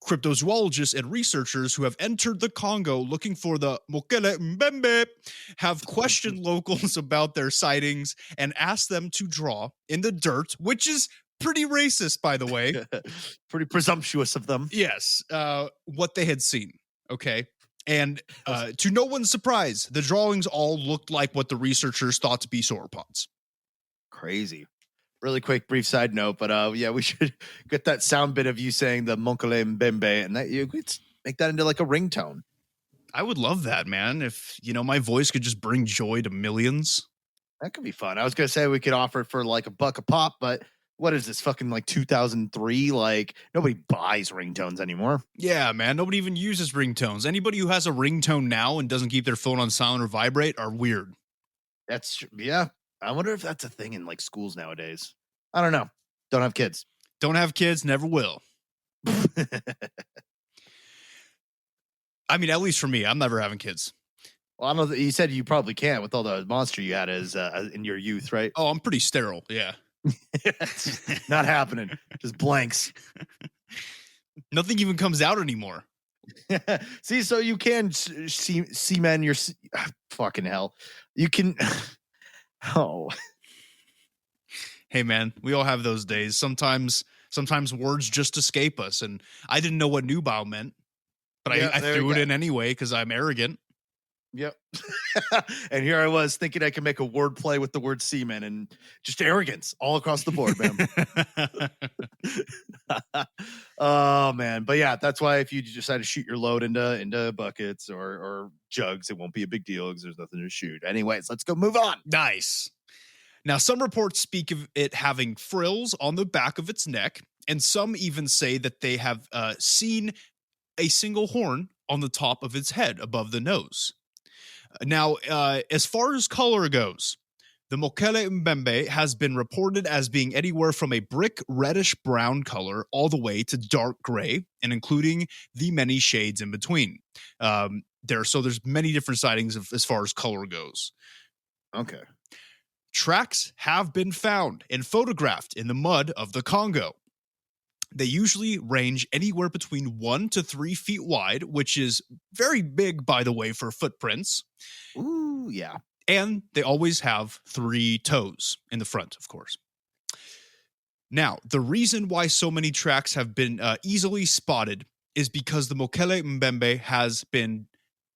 Cryptozoologists and researchers who have entered the Congo looking for the Mokele Mbembe have questioned locals about their sightings and asked them to draw in the dirt, which is pretty racist, by the way. Pretty presumptuous of them. Yes. What they had seen. Okay. And to no one's surprise, the drawings all looked like what the researchers thought to be sauropods. Crazy. Really quick, brief side note, but we should get that sound bit of you saying the Monkole Mbembe, and that you could make that into like a ringtone. I would love that, man. If my voice could just bring joy to millions. That could be fun. I was gonna say we could offer it for like $1 a pop, but what is this fucking like 2003? Like nobody buys ringtones anymore. Yeah, man. Nobody even uses ringtones. Anybody who has a ringtone now and doesn't keep their phone on silent or vibrate are weird. Yeah. I wonder if that's a thing in like schools nowadays. I don't know. Don't have kids. Don't have kids. Never will. I mean, at least for me, I'm never having kids. Well, I don't know. You said you probably can't with all the monster you had as in your youth, right? Oh, I'm pretty sterile. Yeah. Not happening. Just blanks. Nothing even comes out anymore. See, so you can semen your fucking hell. You can. Oh. Hey, man, we all have those days. Sometimes words just escape us, and I didn't know what nubile meant, but I threw it in anyway because I'm arrogant. Yep. And here I was thinking I could make a word play with the word semen, and just arrogance all across the board, man. Oh, man. But yeah, that's why if you decide to shoot your load into buckets or jugs, it won't be a big deal because there's nothing to shoot. Anyways, let's go move on. Nice. Now, some reports speak of it having frills on the back of its neck, and some even say that they have seen a single horn on the top of its head above the nose. Now, as far as color goes, the Mokele Mbembe has been reported as being anywhere from a brick reddish-brown color all the way to dark gray, and including the many shades in between. There's many different sightings as far as color goes. Okay. Tracks have been found and photographed in the mud of the Congo. They usually range anywhere between 1 to 3 feet wide, which is very big, by the way, for footprints. Ooh, yeah. And they always have 3 toes in the front, of course. Now, the reason why so many tracks have been easily spotted is because the Mokele Mbembe has been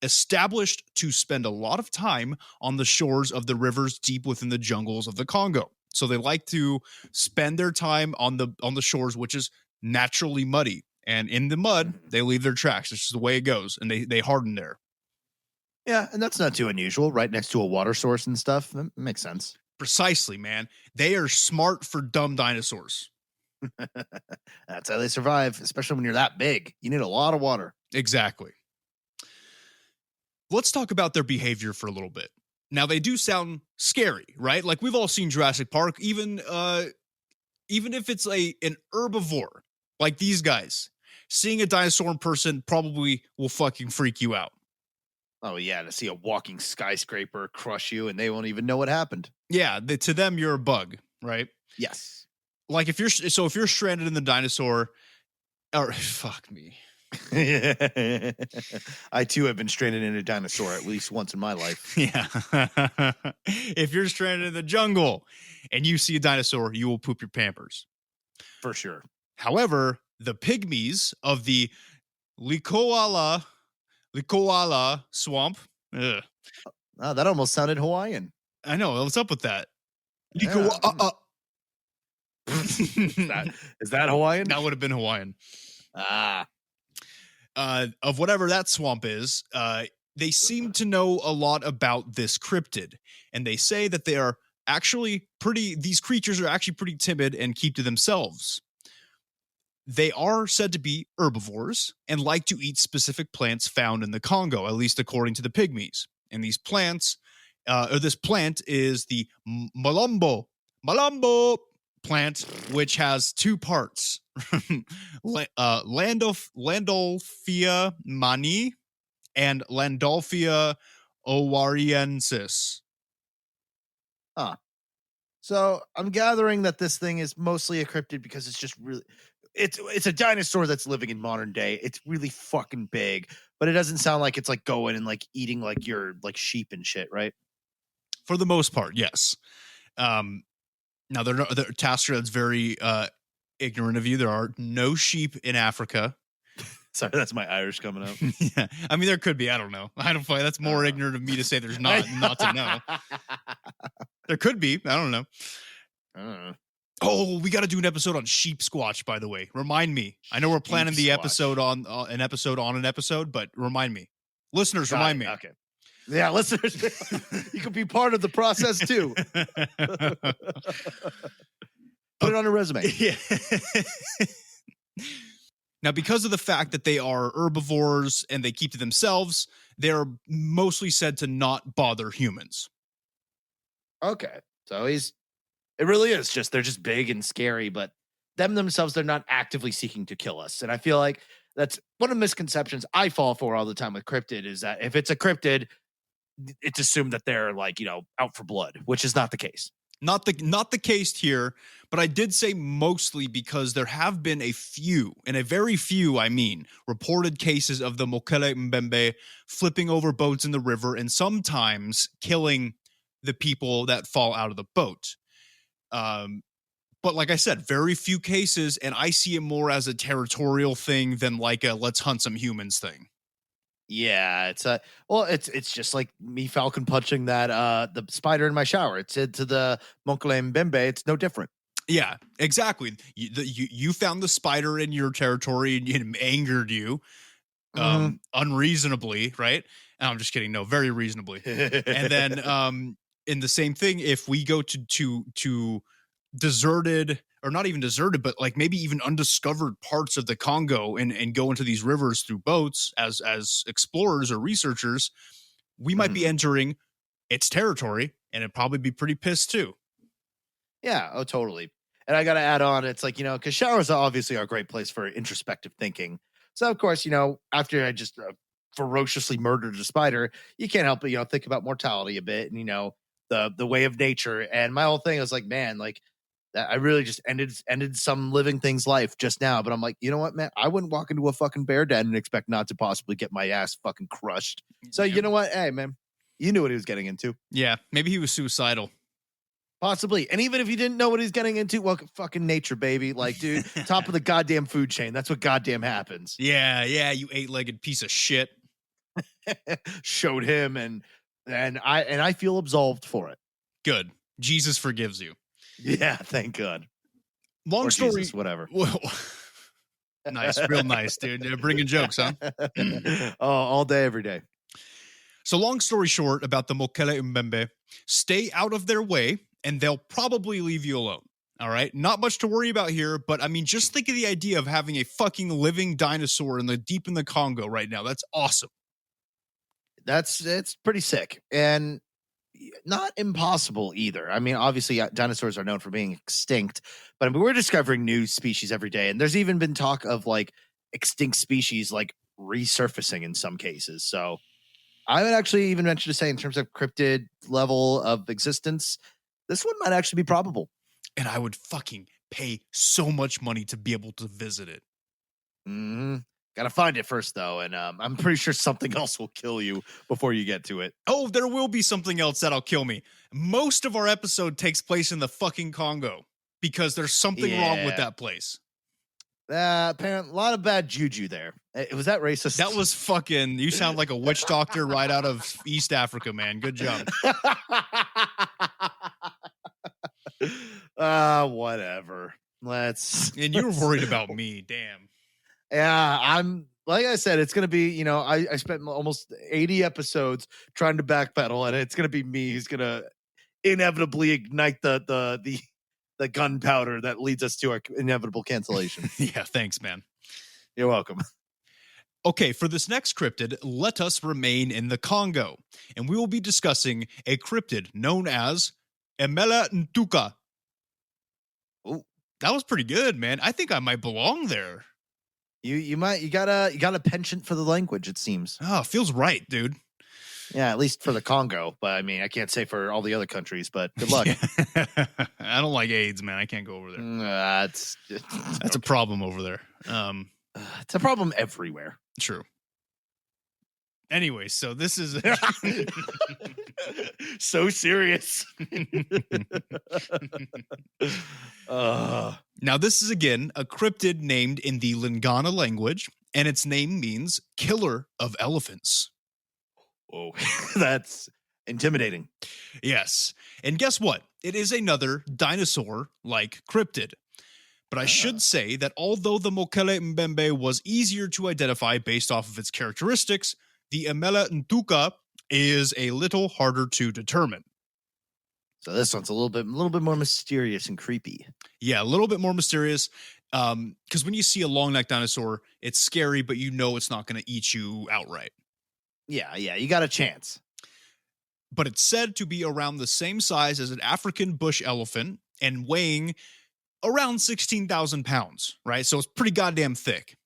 established to spend a lot of time on the shores of the rivers deep within the jungles of the Congo. So they like to spend their time on the shores, which is naturally muddy. And in the mud, they leave their tracks. This is the way it goes. And they harden there. Yeah, and that's not too unusual, right next to a water source and stuff. That makes sense. Precisely, man. They are smart for dumb dinosaurs. That's how they survive, especially when you're that big. You need a lot of water. Exactly. Let's talk about their behavior for a little bit. Now, they do sound scary, right? Like, we've all seen Jurassic Park, even if it's an herbivore, like these guys. Seeing a dinosaur in person probably will fucking freak you out. Oh, yeah, to see a walking skyscraper crush you and they won't even know what happened. Yeah, to them, you're a bug, right? Yes. Like, if you're stranded in the dinosaur, or fuck me. I too have been stranded in a dinosaur at least once in my life. Yeah. If you're stranded in the jungle and you see a dinosaur, you will poop your Pampers. For sure. However, the pygmies of the Likoala swamp. Ugh. Oh, that almost sounded Hawaiian. I know. What's up with that? Yeah. Is that Hawaiian? That would have been Hawaiian. Of whatever that swamp is, they seem to know a lot about this cryptid, and they say that they are actually these creatures are actually pretty timid and keep to themselves. They are said to be herbivores and like to eat specific plants found in the Congo, at least according to the pygmies. And these plants, this plant is the Malombo plant, which has two parts. Landolphia mani and Landolphia owariensis. So I'm gathering that this thing is mostly a cryptid because it's just really, it's a dinosaur that's living in modern day. It's really fucking big, but it doesn't sound like it's like going and like eating like your like sheep and shit, right? For the most part, yes. Now Tasker, that's very ignorant of you. There are no sheep in Africa. Sorry, that's my Irish coming out. Yeah, I mean there could be. I don't know. I don't find that's more ignorant of me to say there's not to know. There could be. I don't know. Oh, we got to do an episode on sheep squatch. By the way, remind me. I know we're planning the episode on an episode, but remind me, listeners. Remind me. Okay. Yeah, listeners, you could be part of the process too. Put it on a resume. Yeah. Now, because of the fact that they are herbivores and they keep to themselves, they're mostly said to not bother humans. Okay. So it really is just, they're just big and scary, but themselves, they're not actively seeking to kill us. And I feel like that's one of the misconceptions I fall for all the time with cryptid is that if it's a cryptid, it's assumed that they're like, out for blood, which is not the case. Not the case here, but I did say mostly because there have been a few, and a very few, I mean, reported cases of the Mokele Mbembe flipping over boats in the river and sometimes killing the people that fall out of the boat. But like I said, very few cases, and I see it more as a territorial thing than like a let's hunt some humans thing. Yeah, it's just like me falcon punching that the spider in my shower. It said to the Mokele Mbembe, it's no different. Yeah, exactly. You found the spider in your territory and it angered you unreasonably, right? And I'm just kidding. No, very reasonably. And then in the same thing, if we go to deserted, or not even deserted, but like maybe even undiscovered parts of the Congo and go into these rivers through boats as explorers or researchers, we might be entering its territory and it'd probably be pretty pissed too. Yeah, oh, totally. And I got to add on, it's like, because showers are obviously a great place for introspective thinking. So, of course, after I just ferociously murdered a spider, you can't help but, think about mortality a bit and, the way of nature. And my whole thing was like, man, like, I really just ended some living thing's life just now. But I'm like, you know what, man? I wouldn't walk into a fucking bear den and expect not to possibly get my ass fucking crushed. So you know what? Hey, man, you knew what he was getting into. Yeah, maybe he was suicidal. Possibly. And even if you didn't know what he's getting into, well, fucking nature, baby. Like, dude, top of the goddamn food chain. That's what goddamn happens. Yeah, you 8-legged piece of shit. showed him, and I feel absolved for it. Good. Jesus forgives you. Yeah, thank God. Long Or story. Jesus, whatever. Well, nice, real nice, dude. They're bringing jokes, huh? Oh, all day, every day. So, long story short about the Mokele Mbembe, stay out of their way, and they'll probably leave you alone. All right, not much to worry about here, but I mean, just think of the idea of having a fucking living dinosaur deep in the Congo right now. That's awesome. It's pretty sick and not impossible either. I mean, obviously, dinosaurs are known for being extinct, but I mean, we're discovering new species every day, and there's even been talk of like extinct species like resurfacing in some cases. So, I would actually even venture to say, in terms of cryptid level of existence, this one might actually be probable. And I would fucking pay so much money to be able to visit it. Gotta find it first, though, and I'm pretty sure something else will kill you before you get to it. Oh, there will be something else that'll kill me. Most of our episode takes place in the fucking Congo because there's something wrong with that place. Apparently, a lot of bad juju there. Was that racist? That was fucking. You sound like a witch doctor right out of East Africa, man. Good job. Whatever. And you were worried about me. Damn. Yeah, I'm. Like I said, it's gonna be. I spent almost 80 episodes trying to backpedal, and it's gonna be me who's gonna inevitably ignite the gunpowder that leads us to our inevitable cancellation. Yeah, thanks, man. You're welcome. Okay, for this next cryptid, let us remain in the Congo, and we will be discussing a cryptid known as Emela Ntuka. Oh, that was pretty good, man. I think I might belong there. You got a penchant for the language, it seems. Oh, feels right, dude. Yeah, at least for the Congo. But I mean, I can't say for all the other countries, but good luck. I don't like AIDS, man. I can't go over there. That's a problem over there. It's a problem everywhere. True. Anyway, so this is so serious. Now, this is again a cryptid named in the Lingala language, and its name means killer of elephants. Oh, that's intimidating. Yes. And guess what? It is another dinosaur-like cryptid. But I should say that although the Mokele Mbembe was easier to identify based off of its characteristics, the Emela Ntuka is a little harder to determine. So this one's a little bit more mysterious and creepy. Yeah, a little bit more mysterious. Because when you see a long neck dinosaur, it's scary, but you know it's not going to eat you outright. Yeah, you got a chance. But it's said to be around the same size as an African bush elephant and weighing around 16,000 pounds, right? So it's pretty goddamn thick.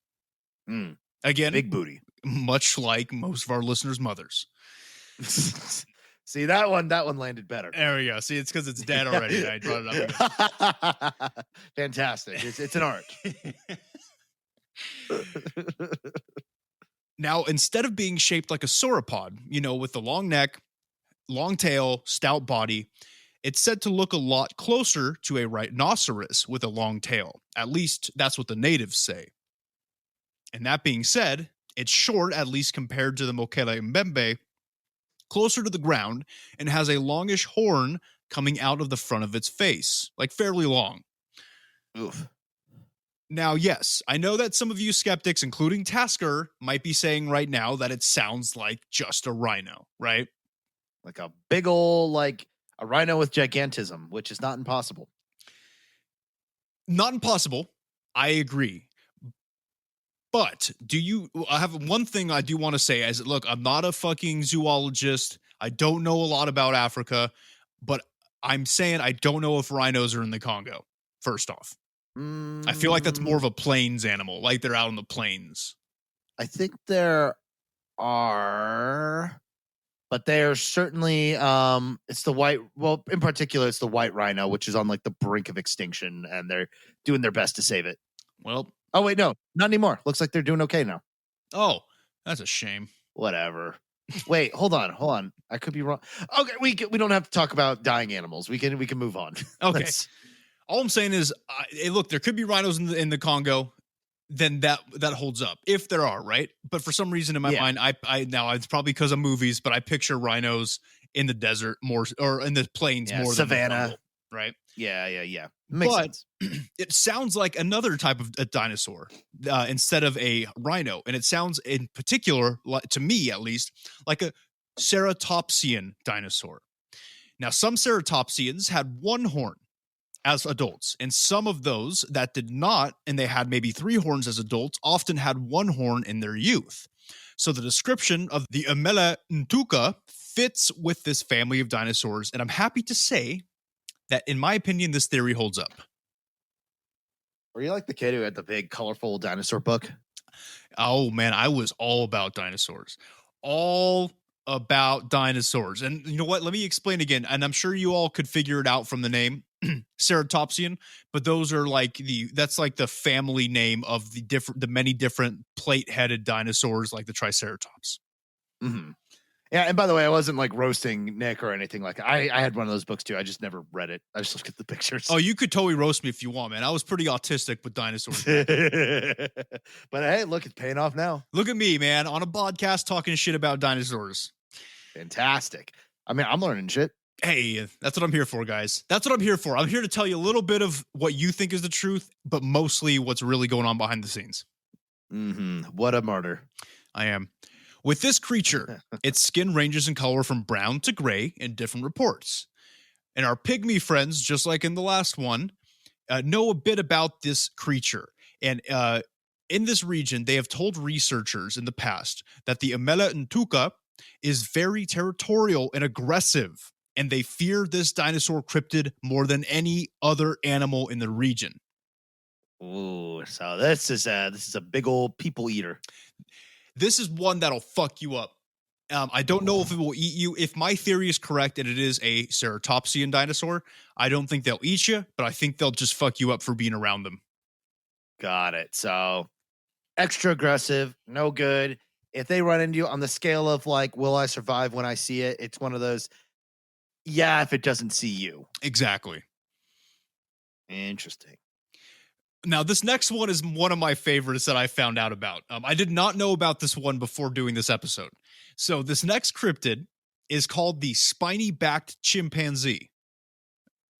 Again, big booty. Much like most of our listeners' mothers. See, that one landed better. There we go. See, it's because it's dead already. I brought it up. Fantastic. It's an arc. Now, instead of being shaped like a sauropod, with the long neck, long tail, stout body, it's said to look a lot closer to a rhinoceros with a long tail. At least that's what the natives say. And that being said, it's short, at least compared to the Mokele Mbembe, closer to the ground, and has a longish horn coming out of the front of its face, like fairly long. Oof. Now, yes, I know that some of you skeptics, including Tasker, might be saying right now that it sounds like just a rhino, right? Like a big ole, like a rhino with gigantism, which is not impossible. Not impossible. I agree. But I have one thing I do want to say is, look, I'm not a fucking zoologist. I don't know a lot about Africa, but I'm saying I don't know if rhinos are in the Congo, first off. I feel like that's more of a plains animal, like they're out on the plains. I think there are, but they're certainly, it's the white, well, in particular, it's the white rhino, which is on like the brink of extinction, and they're doing their best to save it. Well, oh, wait, no, not anymore. Looks like they're doing okay now. Oh, that's a shame. Whatever. Wait, hold on. I could be wrong. Okay, we don't have to talk about dying animals. We can move on. Okay. All I'm saying is, hey, look, there could be rhinos in the Congo. then that holds up if there are, right? But for some reason in my mind, I now it's probably because of movies, but I picture rhinos in the desert more, or in the plains more savannah, than the jungle, right? Yeah. Makes sense. It sounds like another type of a dinosaur instead of a rhino, and it sounds in particular, to me at least, like a ceratopsian dinosaur. Now, some ceratopsians had one horn as adults, and some of those that did not, and they had maybe 3 horns as adults, often had 1 horn in their youth. So the description of the Amela Ntuka fits with this family of dinosaurs, and I'm happy to say that, in my opinion, this theory holds up. Were you like the kid who had the big, colorful dinosaur book? Oh, man, I was all about dinosaurs. All about dinosaurs. And you know what? Let me explain again, and I'm sure you all could figure it out from the name. Ceratopsian, but those are like that's like the family name of the many different plate-headed dinosaurs, like the Triceratops. Mm-hmm. Yeah, and by the way, I wasn't like roasting Nick or anything like that. I had one of those books too. I just never read it. I just looked at the pictures. Oh, you could totally roast me if you want, man. I was pretty autistic with dinosaurs. But hey, look, it's paying off now. Look at me, man, on a podcast talking shit about dinosaurs. Fantastic. I mean, I'm learning shit. Hey, that's what I'm here for, guys. That's what I'm here for. I'm here to tell you a little bit of what you think is the truth, but mostly what's really going on behind the scenes. Mm-hmm. What a martyr. I am. With this creature, its skin ranges in color from brown to gray in different reports. And our pygmy friends, just like in the last one, know a bit about this creature. And in this region, they have told researchers in the past that the Amela Ntuka is very territorial and aggressive, and they fear this dinosaur cryptid more than any other animal in the region. Ooh, so this is a big old people eater. This is one that'll fuck you up. I don't know if it will eat you. If my theory is correct and it is a ceratopsian dinosaur, I don't think they'll eat you, but I think they'll just fuck you up for being around them. Got it. So extra aggressive, no good. If they run into you on the scale of like, will I survive when I see it? It's one of those, yeah, if it doesn't see you. Exactly. Interesting. Now, this next one is one of my favorites that I found out about. I did not know about this one before doing this episode. So this next cryptid is called the spiny-backed chimpanzee.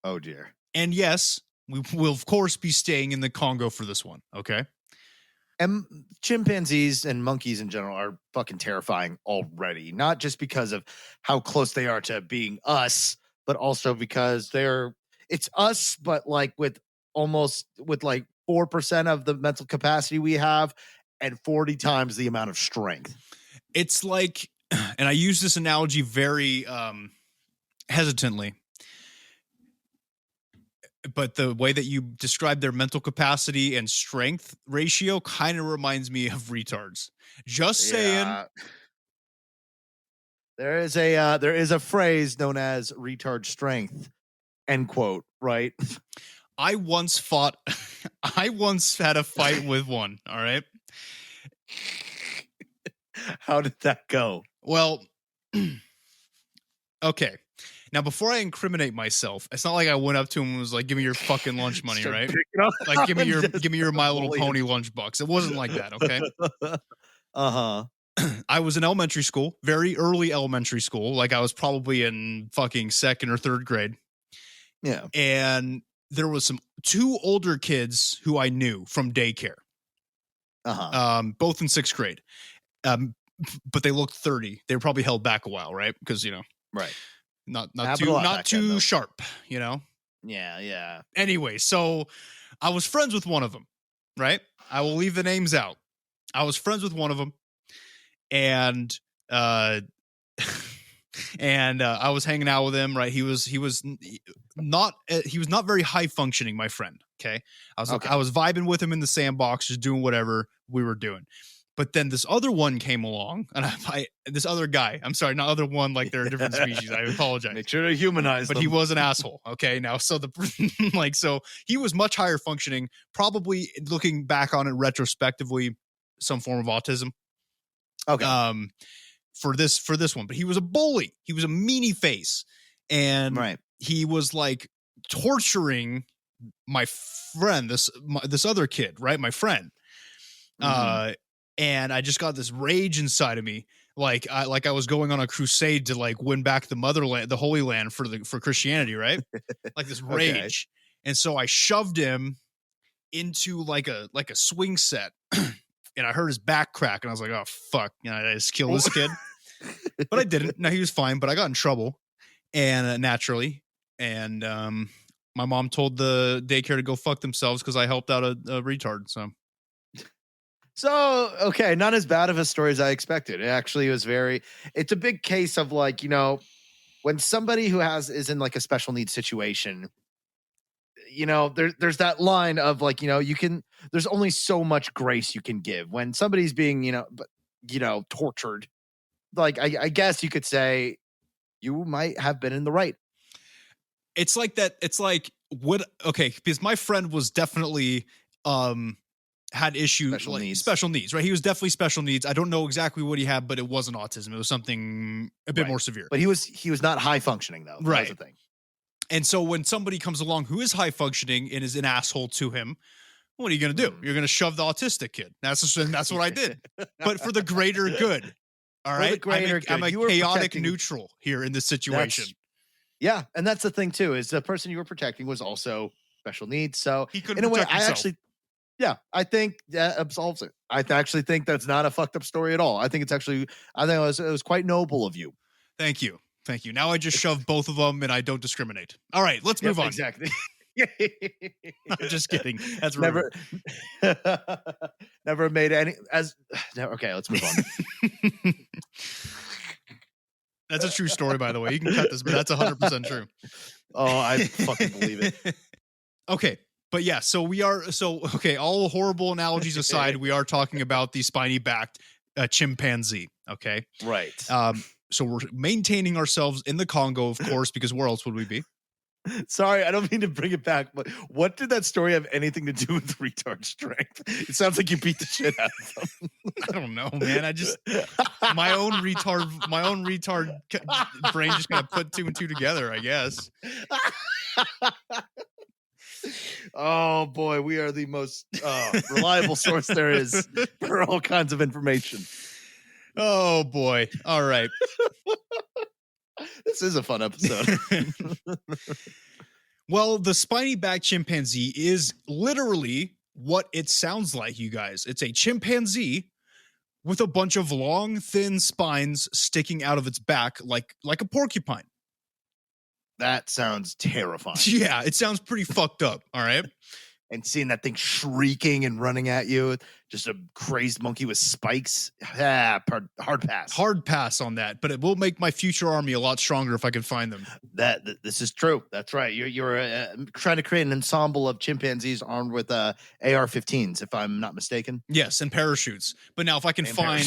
Oh, dear. And yes, we will, of course, be staying in the Congo for this one, okay? And chimpanzees and monkeys in general are fucking terrifying already. Not just because of how close they are to being us, but also because it's us, but like with like 4% of the mental capacity we have and 40 times the amount of strength. It's like, and I use this analogy very hesitantly, but the way that you describe their mental capacity and strength ratio kind of reminds me of retards. Just saying. There is a phrase known as retard strength, end quote, right? I once had a fight with one, all right? How did that go? Well, okay. Now, before I incriminate myself, it's not like I went up to him and was like, "Give me your fucking lunch money," right? Like, give me your My Little Pony lunch bucks. It wasn't like that, okay? Uh-huh. I was in elementary school, very early elementary school. Like, I was probably in fucking 2nd or 3rd grade. Yeah. And there was 2 older kids who I knew from daycare. Uh-huh. Both in 6th grade. But they looked 30. They were probably held back a while, right? Because, right. Not too sharp, Yeah. Anyway, so I was friends with one of them, right? I will leave the names out. I was friends with one of them, and I was hanging out with him, right? He was not very high functioning, my friend. Okay. I was vibing with him in the sandbox, just doing whatever we were doing. But then this other one came along, and this other guy, I'm sorry, not other one, like they're a different species. I apologize. Make sure to humanize them. But he was an asshole. Okay. Now, so so he was much higher functioning, probably looking back on it retrospectively, some form of autism. Okay. For this one, but he was a bully. He was a meanie face, and he was like torturing my friend, this other kid, right? My friend. And I just got this rage inside of me. Like I was going on a crusade to like win back the motherland, the Holy Land for Christianity, right? Like this rage. And so I shoved him into like a swing set. And I heard his back crack and I was like, oh fuck, I just killed this kid. But I didn't. No, he was fine, but I got in trouble. And naturally. And my mom told the daycare to go fuck themselves because I helped out a retard. So, okay, not as bad of a story as I expected. It actually was it's a big case of like, when somebody who is in like a special needs situation, there's that line of like, there's only so much grace you can give when somebody's being, tortured. Like, I guess you could say you might have been in the right. It's like that. It's like, because my friend was definitely, had issues special needs, right? He was definitely special needs. I don't know exactly what he had, but it wasn't autism. It was something a bit more severe. But he was not high functioning though. Right. That was the thing. And so when somebody comes along who is high functioning and is an asshole to him, what are you going to do? You're going to shove the autistic kid. That's what I did. But for the greater good. All right. I'm a chaotic neutral here in this situation. Yeah. And that's the thing too, is the person you were protecting was also special needs. So he couldn't in a way, I think that absolves it. I actually think that's not a fucked up story at all. I think it was quite noble of you. Thank you. Now I just shove both of them and I don't discriminate. All right, let's move on. Exactly. I'm just kidding. That's rude. Never made any okay, let's move on. That's a true story, by the way. You can cut this, but that's 100% true. Oh, I fucking believe it. Okay. But yeah, all horrible analogies aside, we are talking about the spiny-backed chimpanzee, okay? Right. So we're maintaining ourselves in the Congo, of course, because where else would we be? Sorry, I don't mean to bring it back, but what did that story have anything to do with retard strength? It sounds like you beat the shit out of them. I don't know, man. I just my own retard brain just kind of put two and two together, I guess. Oh boy, we are the most reliable source there is for all kinds of information. Oh boy. All right. This is a fun episode. Well, the spiny-backed chimpanzee is literally what it sounds like, you guys. It's a chimpanzee with a bunch of long, thin spines sticking out of its back like a porcupine. That sounds terrifying. Yeah, it sounds pretty fucked up, all right? And seeing that thing shrieking and running at you, just a crazed monkey with spikes. Hard pass. Hard pass on that, but it will make my future army a lot stronger if I can find them. This is true. That's right. You're trying to create an ensemble of chimpanzees armed with AR-15s, if I'm not mistaken. Yes, and parachutes. But now if I can find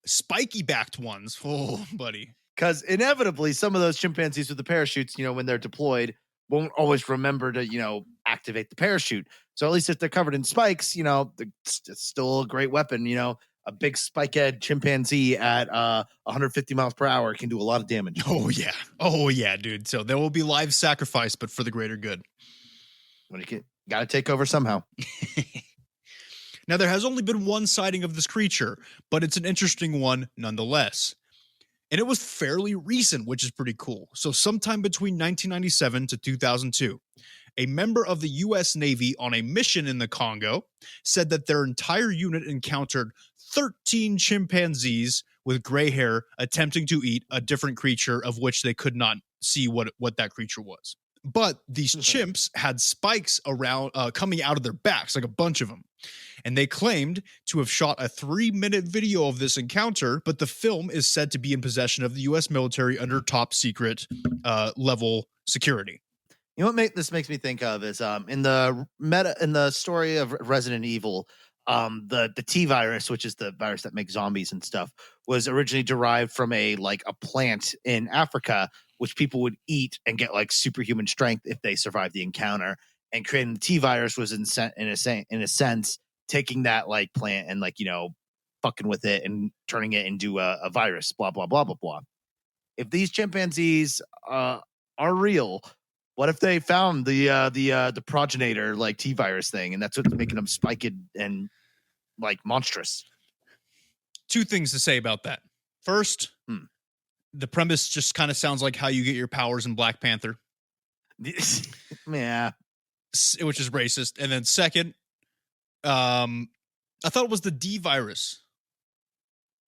spiky-backed ones, oh, buddy. Because inevitably, some of those chimpanzees with the parachutes, when they're deployed, won't always remember to, activate the parachute. So at least if they're covered in spikes, it's still a great weapon. A big spike-head chimpanzee at 150 miles per hour can do a lot of damage. Oh, yeah, dude. So there will be live sacrifice, but for the greater good. Got to take over somehow. Now, there has only been one sighting of this creature, but it's an interesting one nonetheless. And it was fairly recent, which is pretty cool. So sometime between 1997 to 2002, a member of the U.S. Navy on a mission in the Congo said that their entire unit encountered 13 chimpanzees with gray hair attempting to eat a different creature of which they could not see what that creature was. But these chimps had spikes around coming out of their backs, like a bunch of them. And they claimed to have shot a 3-minute video of this encounter, but the film is said to be in possession of the U.S. military under top secret level security. You know what this makes me think of is in the story of Resident Evil, the T virus, which is the virus that makes zombies and stuff, was originally derived from a plant in Africa, which people would eat and get superhuman strength if they survived the encounter. And creating the T virus was in a sense taking that plant and fucking with it and turning it into a virus. Blah blah blah blah blah. If these chimpanzees are real, what if they found the progenitor T virus thing, and that's what's making them spike it and like monstrous. Two things to say about that. First, the premise just kind of sounds like how you get your powers in Black Panther. Yeah. Which is racist. And then second, I thought it was the D virus.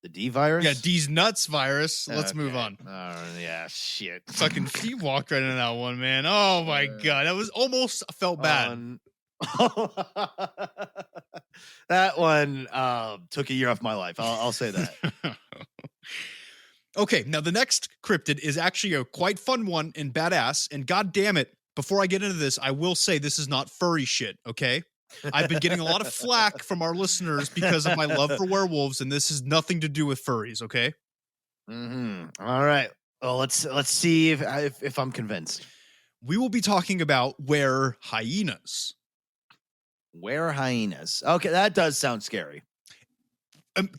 The D virus? Yeah, D's nuts virus. Let's move on. Yeah, shit. Fucking he walked right into that one, man. Oh my god, that was almost felt bad. That one took a year off my life. I'll say that. Okay, now the next cryptid is actually a quite fun one and badass. And god damn it, before I get into this, I will say this is not furry shit, okay? I've been getting a lot of flack from our listeners because of my love for werewolves, and this has nothing to do with furries, okay? All right. Well, let's see if I'm convinced. We will be talking about were hyenas. Were hyenas? Okay, that does sound scary.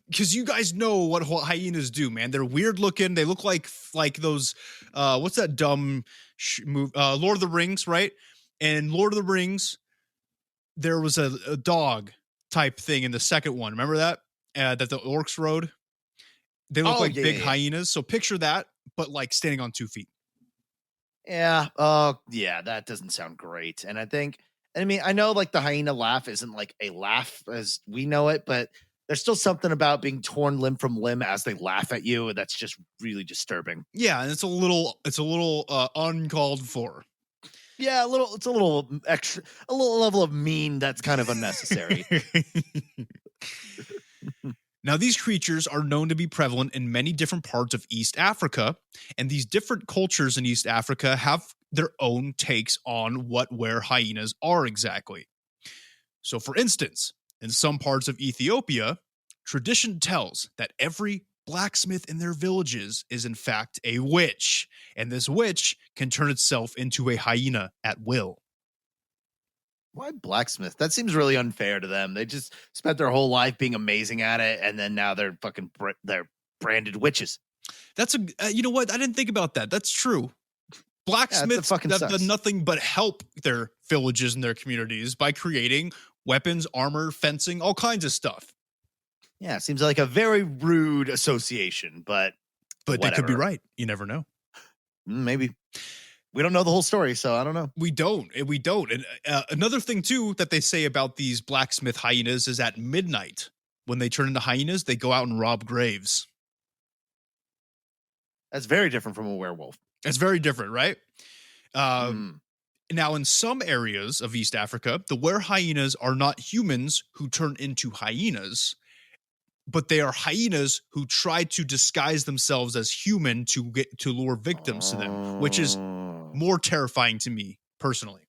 Because you guys know what hyenas do, man. They're weird looking. They look like those. What's that dumb move? Lord of the Rings, right? And Lord of the Rings, there was a dog type thing in the second one. Remember that that the orcs rode? They look like big hyenas. So picture that, but like standing on 2 feet. Yeah. Yeah. That doesn't sound great. And I mean, I know like the hyena laugh isn't like a laugh as we know it, but there's still something about being torn limb from limb as they laugh at you that's just really disturbing. Yeah, and it's a little uncalled for. Yeah, it's a little extra, a little level of mean that's kind of unnecessary. Now, these creatures are known to be prevalent in many different parts of East Africa, and these different cultures in East Africa have their own takes on where hyenas are exactly. So, for instance, in some parts of Ethiopia, tradition tells that every blacksmith in their villages is in fact a witch, and this witch can turn itself into a hyena at will. Why blacksmith? That seems really unfair to them. They just spent their whole life being amazing at it, and then now they're fucking they're branded witches. That's you know what? I didn't think about that. That's true. Blacksmiths have done nothing but help their villages and their communities by creating weapons, armor, fencing, all kinds of stuff. Yeah, it seems like a very rude association, but they could be right. You never know. Maybe. We don't know the whole story, so I don't know. We don't. And another thing, too, that they say about these blacksmith hyenas is at midnight, when they turn into hyenas, they go out and rob graves. That's very different from a werewolf. It's very different, right? Now, in some areas of East Africa, the were hyenas are not humans who turn into hyenas, but they are hyenas who try to disguise themselves as human to lure victims to them, which is more terrifying to me personally.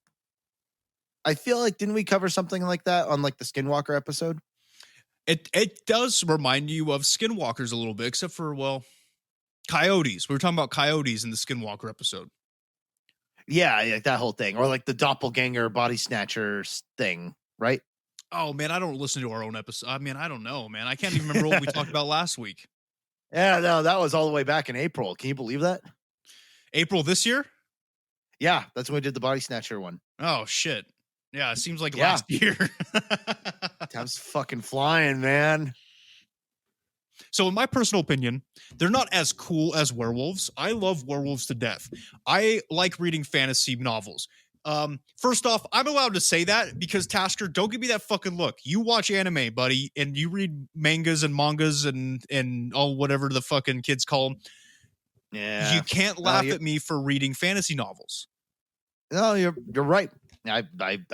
I feel like, didn't we cover something like that on like the Skinwalker episode? It does remind you of Skinwalkers a little bit, except for, well, coyotes. We were talking about coyotes in the Skinwalker episode. Yeah, like that whole thing, or like the doppelganger body snatchers thing, right? Oh man, I don't listen to our own episode. I mean, I don't know, man. I can't even remember what we talked about last week. Yeah, no, that was all the way back in April. Can you believe that? April this year? Yeah, that's when we did the body snatcher one. Oh shit. Yeah, it seems like last year. Time's fucking flying, man. So in my personal opinion, they're not as cool as werewolves. I love werewolves to death. I like reading fantasy novels. First off, I'm allowed to say that because Tasker, don't give me that fucking look. You watch anime, buddy, and you read mangas and mangas and all whatever the fucking kids call them. Yeah. You can't laugh at me for reading fantasy novels. No, you're right. I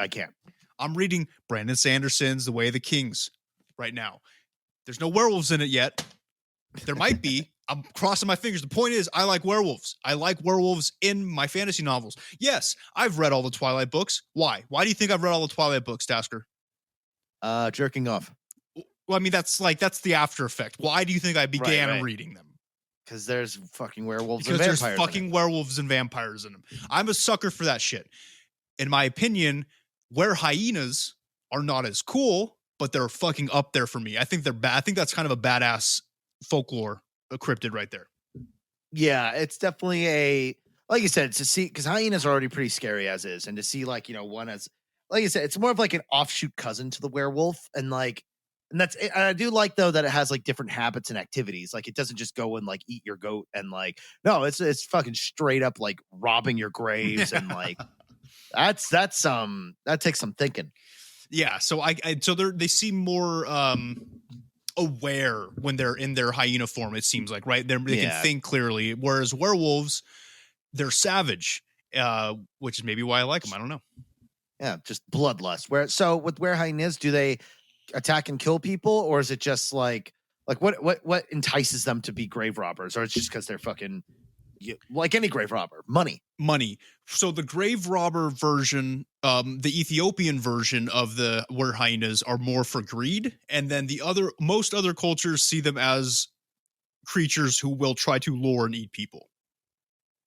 can't. I'm reading Brandon Sanderson's The Way of the Kings right now. There's no werewolves in it yet. There might be. I'm crossing my fingers. The point is, I like werewolves. I like werewolves in my fantasy novels. Yes, I've read all the Twilight books. Why? Why do you think I've read all the Twilight books, Tasker? Jerking off. Well, I mean, that's the after effect. Why do you think I began reading them? Because there's fucking werewolves and vampires. There's fucking werewolves and vampires in them. I'm a sucker for that shit. In my opinion, were hyenas are not as cool, but they're fucking up there for me. I think they're bad. I think that's kind of a badass folklore cryptid right there. Yeah, it's definitely like you said, to see, because hyenas are already pretty scary as is, and to see like, one as, like you said, it's more of like an offshoot cousin to the werewolf, and like And I do like though that it has like different habits and activities. Like it doesn't just go and like eat your goat and like no, it's fucking straight up like robbing your graves and like that takes some thinking. Yeah, so so they seem more aware when they're in their hyena form. It seems like right they can think clearly, whereas werewolves they're savage, which is maybe why I like them. I don't know. Yeah, just bloodlust. So with hyenas, do they attack and kill people, or is it just like what entices them to be grave robbers, or it's just because they're fucking like any grave robber, money. So the grave robber version, the Ethiopian version of the were hyenas are more for greed, and then most other cultures see them as creatures who will try to lure and eat people.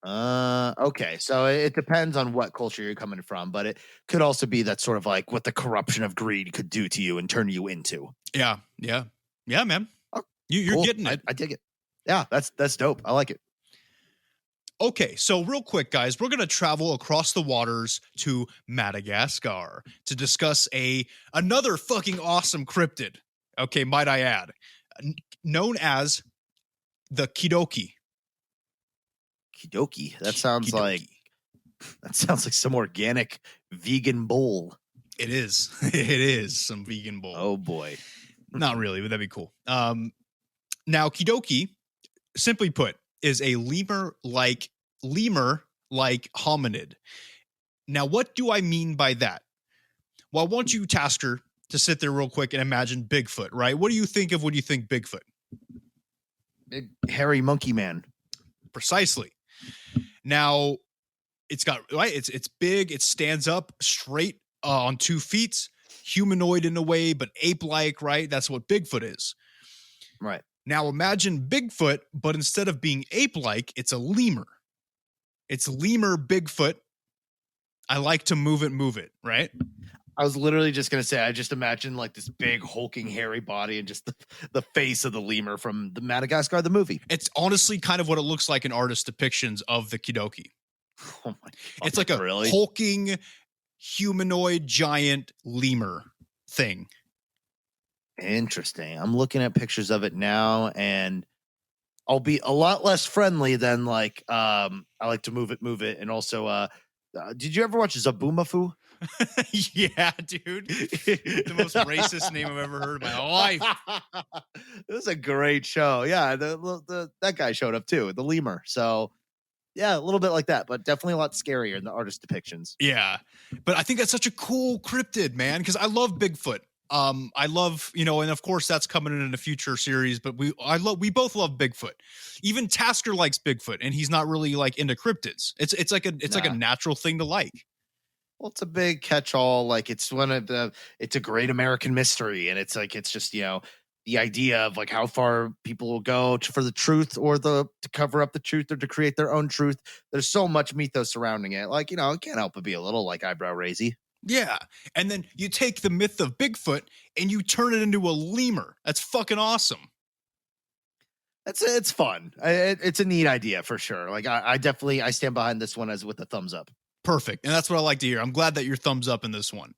Okay, so it depends on what culture you're coming from, but it could also be that sort of like what the corruption of greed could do to you and turn you into. Yeah, man. Oh, you're cool. getting it. I dig it. Yeah, that's dope. I like it. Okay, so real quick, guys, we're gonna travel across the waters to Madagascar to discuss another fucking awesome cryptid. Okay, might I add, known as the Kidoki. Kidoki. That sounds like some organic vegan bowl. It is. It is some vegan bowl. Oh boy. Not really, but that'd be cool. Now Kidoki, simply put, is a lemur-like hominid. Now, what do I mean by that? Well, I want you, Tasker, to sit there real quick and imagine Bigfoot, right? What do you think of when you think Bigfoot? Big hairy monkey man. Precisely. Now, it's big, it stands up straight on 2 feet, humanoid in a way, but ape-like, right? That's what Bigfoot is. Right. Now imagine Bigfoot, but instead of being ape-like, it's a lemur. It's lemur Bigfoot. I like to move it, right? I was literally just going to say, I just imagine like this big hulking hairy body and just the face of the lemur from the Madagascar, the movie. It's honestly kind of what it looks like in artist depictions of the Kidoki. Oh my God. It's like a hulking humanoid giant lemur thing. Interesting. I'm looking at pictures of it now, and I'll be a lot less friendly than like I like to move it, and also did you ever watch Zaboomafoo? Yeah, dude. The most racist name I've ever heard in my life. It was a great show. Yeah, that guy showed up too, the lemur. So yeah, a little bit like that, but definitely a lot scarier in the artist depictions. Yeah, but I think that's such a cool cryptid, man, because I love Bigfoot. I love, and of course that's coming in a future series, but we both love Bigfoot. Even Tasker likes Bigfoot, and he's not really like into cryptids. It's like a natural thing to like. Well, it's a big catch-all. Like it's it's a great American mystery, and it's like it's just the idea of like how far people will go for the truth or to cover up the truth or to create their own truth. There's so much mythos surrounding it. Like it can't help but be a little like eyebrow raisy. Yeah. And then you take the myth of Bigfoot and you turn it into a lemur. That's fucking awesome. It's fun. It's a neat idea for sure. Like I definitely stand behind this one as with a thumbs up. Perfect. And that's what I like to hear. I'm glad that you're thumbs up in this one.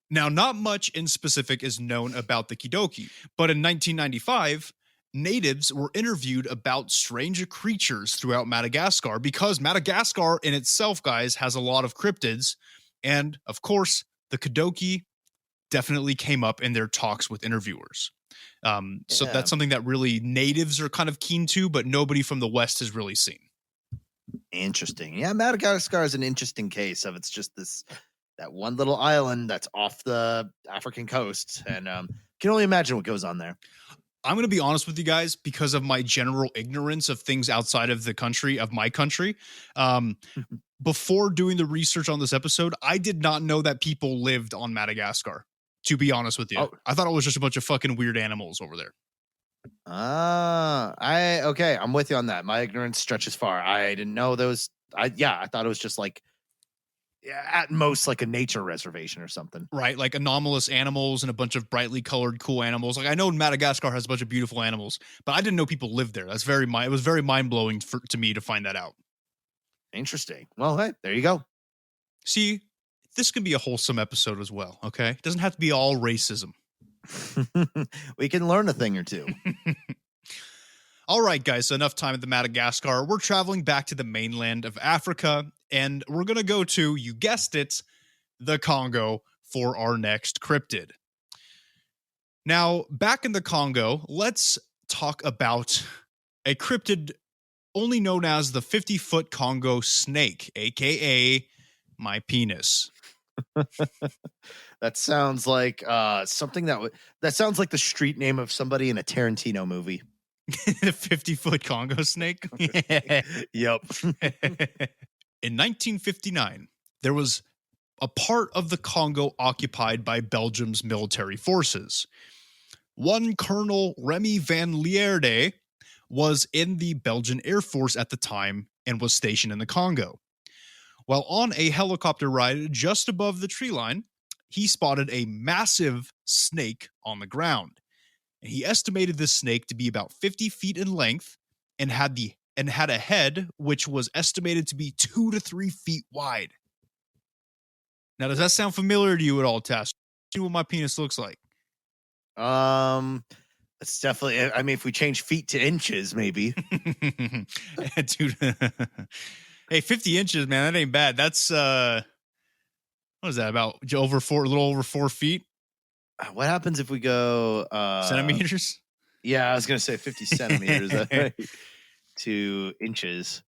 Now, not much in specific is known about the Kidoki, but in 1995, natives were interviewed about strange creatures throughout Madagascar because Madagascar in itself, guys, has a lot of cryptids. And of course, the Kidoki definitely came up in their talks with interviewers. So that's something that really natives are kind of keen to, but nobody from the West has really seen. Interesting. Yeah, Madagascar is an interesting case of it's just that one little island that's off the African coast. And can only imagine what goes on there. I'm going to be honest with you guys because of my general ignorance of things outside of my country. Before doing the research on this episode, I did not know that people lived on Madagascar, to be honest with you. I thought it was just a bunch of fucking weird animals over there. Okay. I'm with you on that. My ignorance stretches far. I didn't know those. I thought it was just like, at most like a nature reservation or something. Right, like anomalous animals and a bunch of brightly colored cool animals. Like I know Madagascar has a bunch of beautiful animals, but I didn't know people lived there. It was very mind-blowing to me to find that out. Interesting. Well, hey, there you go. See, this can be a wholesome episode as well, okay? It doesn't have to be all racism. We can learn a thing or two. All right, guys, so enough time at the Madagascar. We're traveling back to the mainland of Africa, and we're going to go to, you guessed it, the Congo for our next cryptid. Now, back in the Congo, let's talk about a cryptid only known as the 50-foot Congo snake, aka my penis. That sounds like something that sounds like the street name of somebody in a Tarantino movie. The 50-foot Congo snake? Yep. In 1959, there was a part of the Congo occupied by Belgium's military forces. One Colonel Remy van Lierde was in the Belgian Air Force at the time and was stationed in the Congo. While on a helicopter ride just above the tree line, he spotted a massive snake on the ground. And he estimated this snake to be about 50 feet in length and had a head which was estimated to be 2 to 3 feet wide. Now, does that sound familiar to you at all, Tess? See what my penis looks like? It's definitely. I mean, if we change feet to inches, maybe. Dude, hey, 50 inches, man, that ain't bad. That's what is that, about a little over 4 feet? What happens if we go Centimeters? Yeah, I was gonna say 50 centimeters to inches.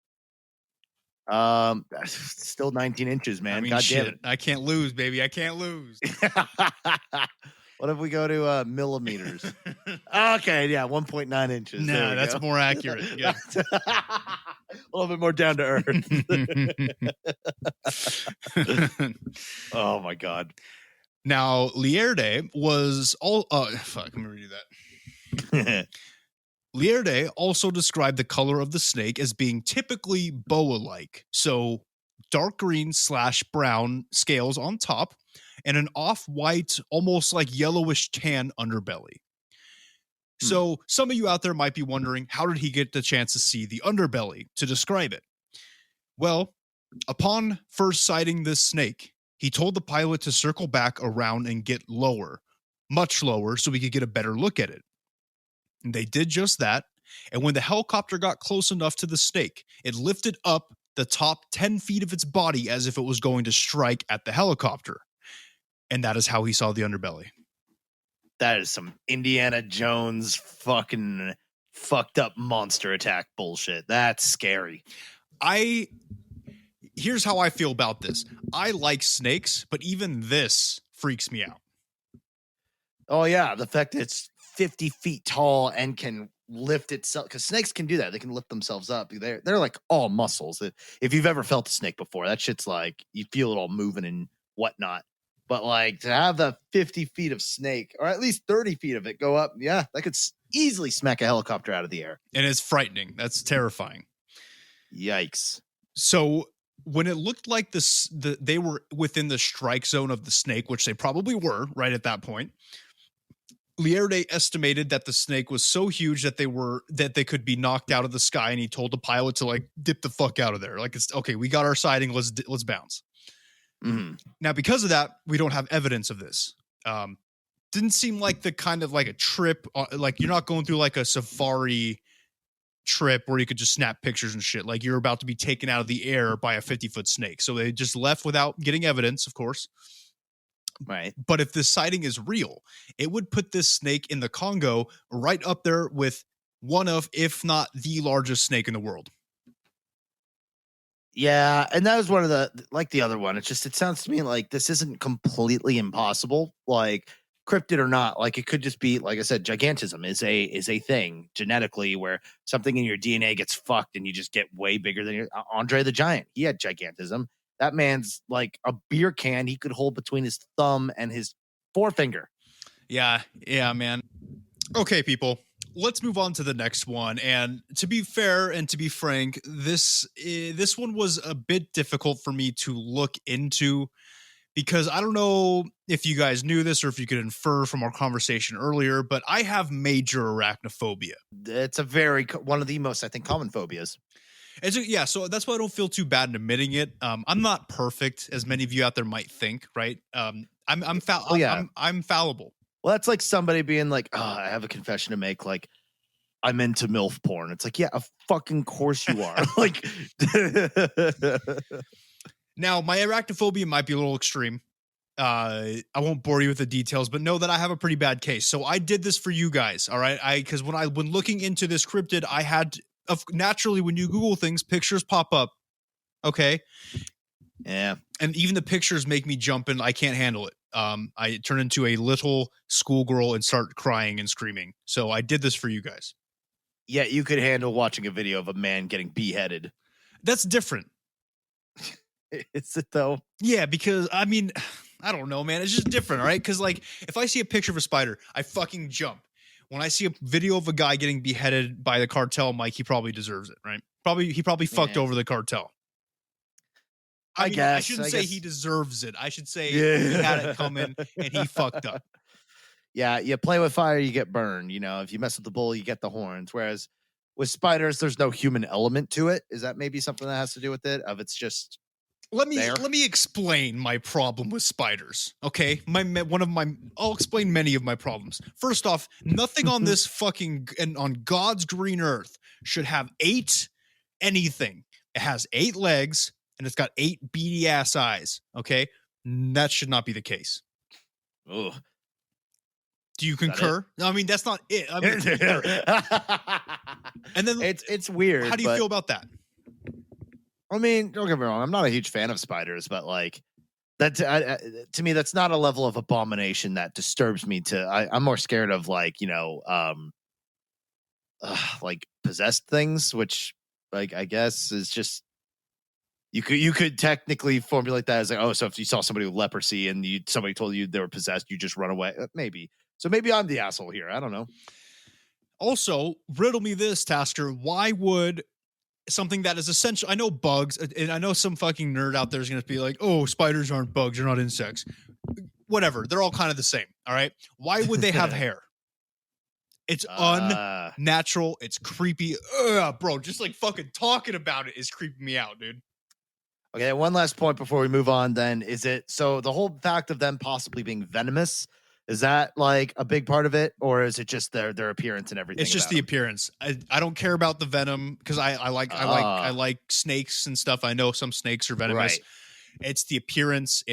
Still 19 inches, man. I mean, God shit, damn it. I can't lose, baby. I can't lose. What if we go to millimeters? Okay, yeah, 1.9 inches. No, that's go. more accurate. Yeah. A little bit more down to earth. Oh my god. Now, Lierde was all. Fuck, let me redo that. Lierde also described the color of the snake as being typically boa-like, so dark green / brown scales on top, and an off-white, almost like yellowish tan underbelly. So some of you out there might be wondering, how did he get the chance to see the underbelly to describe it? Well, upon first sighting this snake, he told the pilot to circle back around and get lower, much lower, so we could get a better look at it. And they did just that, and when the helicopter got close enough to the snake, it lifted up the top 10 feet of its body as if it was going to strike at the helicopter. And that is how he saw the underbelly. That is some Indiana Jones fucking fucked up monster attack bullshit. That's scary. Here's how I feel about this. I like snakes, but even this freaks me out. Oh yeah, the fact that it's 50 feet tall and can lift itself, because snakes can do that. They can lift themselves up. They're like all muscles. If you've ever felt a snake before, that shit's like, you feel it all moving and whatnot. But like, to have the 50 feet of snake, or at least 30 feet of it go up, yeah, that could easily smack a helicopter out of the air. And it's frightening. That's terrifying. Yikes. So when it looked like they were within the strike zone of the snake, which they probably were right at that point, Lierde estimated that the snake was so huge that they could be knocked out of the sky, and he told the pilot to like dip the fuck out of there. Like, it's okay, we got our sighting, let's bounce. Mm-hmm. Now, because of that, we don't have evidence of this. Didn't seem like the kind of like a trip, like you're not going through like a safari trip where you could just snap pictures and shit. Like, you're about to be taken out of the air by a 50-foot snake. So they just left without getting evidence, of course. Right. But if this sighting is real, it would put this snake in the Congo right up there with one of, if not the largest snake in the world. Yeah, and that was one of the, like the other one. It sounds to me like this isn't completely impossible. Like, cryptid or not, like it could just be, like I said, gigantism is a thing genetically where something in your DNA gets fucked and you just get way bigger than Andre the Giant. He had gigantism. That man's like a beer can he could hold between his thumb and his forefinger. Yeah, man. Okay, people, let's move on to the next one. And to be fair and to be frank, this one was a bit difficult for me to look into, because I don't know if you guys knew this or if you could infer from our conversation earlier, but I have major arachnophobia. It's one of the most, I think, common phobias. Yeah, so that's why I don't feel too bad in admitting it. I'm not perfect, as many of you out there might think, right? I'm fallible. Well, that's like somebody being like, "Oh, I have a confession to make. Like, I'm into MILF porn." It's like, yeah, of fucking course you are. Like, Now, my arachnophobia might be a little extreme. I won't bore you with the details, but know that I have a pretty bad case. So I did this for you guys, all right? Because when looking into this cryptid, I had naturally when you Google things, pictures pop up. Okay, yeah. and even the pictures make me jump, and I can't handle it. I turn into a little schoolgirl and start crying and screaming. So I did this for you guys. Yeah, you could handle watching a video of a man getting beheaded. That's different. Is it though? Yeah, because I mean, I don't know, man. It's just different, all right? Because like, if I see a picture of a spider, I fucking jump. When I see a video of a guy getting beheaded by the cartel, Mike, he probably deserves it, right? He probably fucked over the cartel. I mean, guess. I shouldn't say he deserves it. I should say Yeah. he had it coming and he fucked up. Yeah, you play with fire, you get burned. You know, if you mess with the bull, you get the horns. Whereas with spiders, there's no human element to it. Is that maybe something that has to do with it? Of it's just let me explain my problem with spiders. Okay, I'll explain many of my problems. First off, nothing on this fucking and on God's green earth should have 8 anything. It has 8 legs and it's got 8 beady ass eyes. Okay, that should not be the case. Ugh. Do you concur? I mean, that's not it. I mean, and then it's weird. How do you feel about that? I mean, don't get me wrong. I'm not a huge fan of spiders, but like that to me, that's not a level of abomination that disturbs me. I'm more scared of like like possessed things, which like I guess is just you could technically formulate that as like, oh, so if you saw somebody with leprosy and somebody told you they were possessed, you just run away. Maybe. So maybe I'm the asshole here. I don't know. Also, riddle me this, Tasker. Why would something that is essential? I know bugs, and I know some fucking nerd out there is going to be like, oh, spiders aren't bugs. They're not insects. Whatever. They're all kind of the same. All right. Why would they have hair? It's unnatural. It's creepy. Ugh, bro, just like fucking talking about it is creeping me out, dude. Okay, one last point before we move on then. Is it so the whole fact of them possibly being venomous, is that like a big part of it, or is it just their appearance and everything? It's just the appearance. I don't care about the venom because I like snakes and stuff. I know some snakes are venomous. Right. It's the appearance.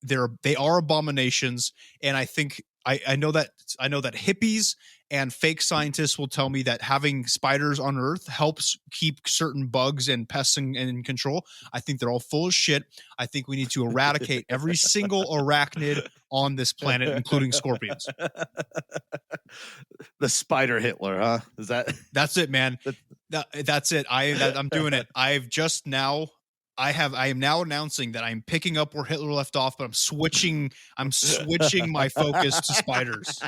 They are abominations, and I think I know that hippies and fake scientists will tell me that having spiders on Earth helps keep certain bugs and pests in control. I think they're all full of shit. I think we need to eradicate every single arachnid on this planet, including scorpions. The spider Hitler, huh? Is that? That's it, man. That's it. I'm doing it. I am now announcing that I'm picking up where Hitler left off, but I'm switching my focus to spiders.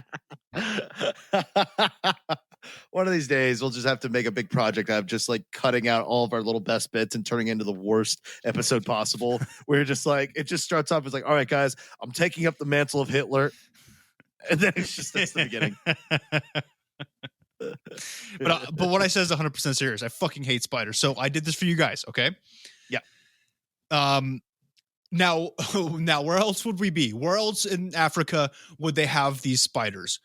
One of these days, we'll just have to make a big project of just like cutting out all of our little best bits and turning it into the worst episode possible. We're just like, it just starts off as like, all right, guys, I'm taking up the mantle of Hitler. And then it's just that's the beginning. But what I said is 100% serious. I fucking hate spiders. So I did this for you guys, okay? Yeah. Now where else would we be? Where else in Africa would they have these spiders?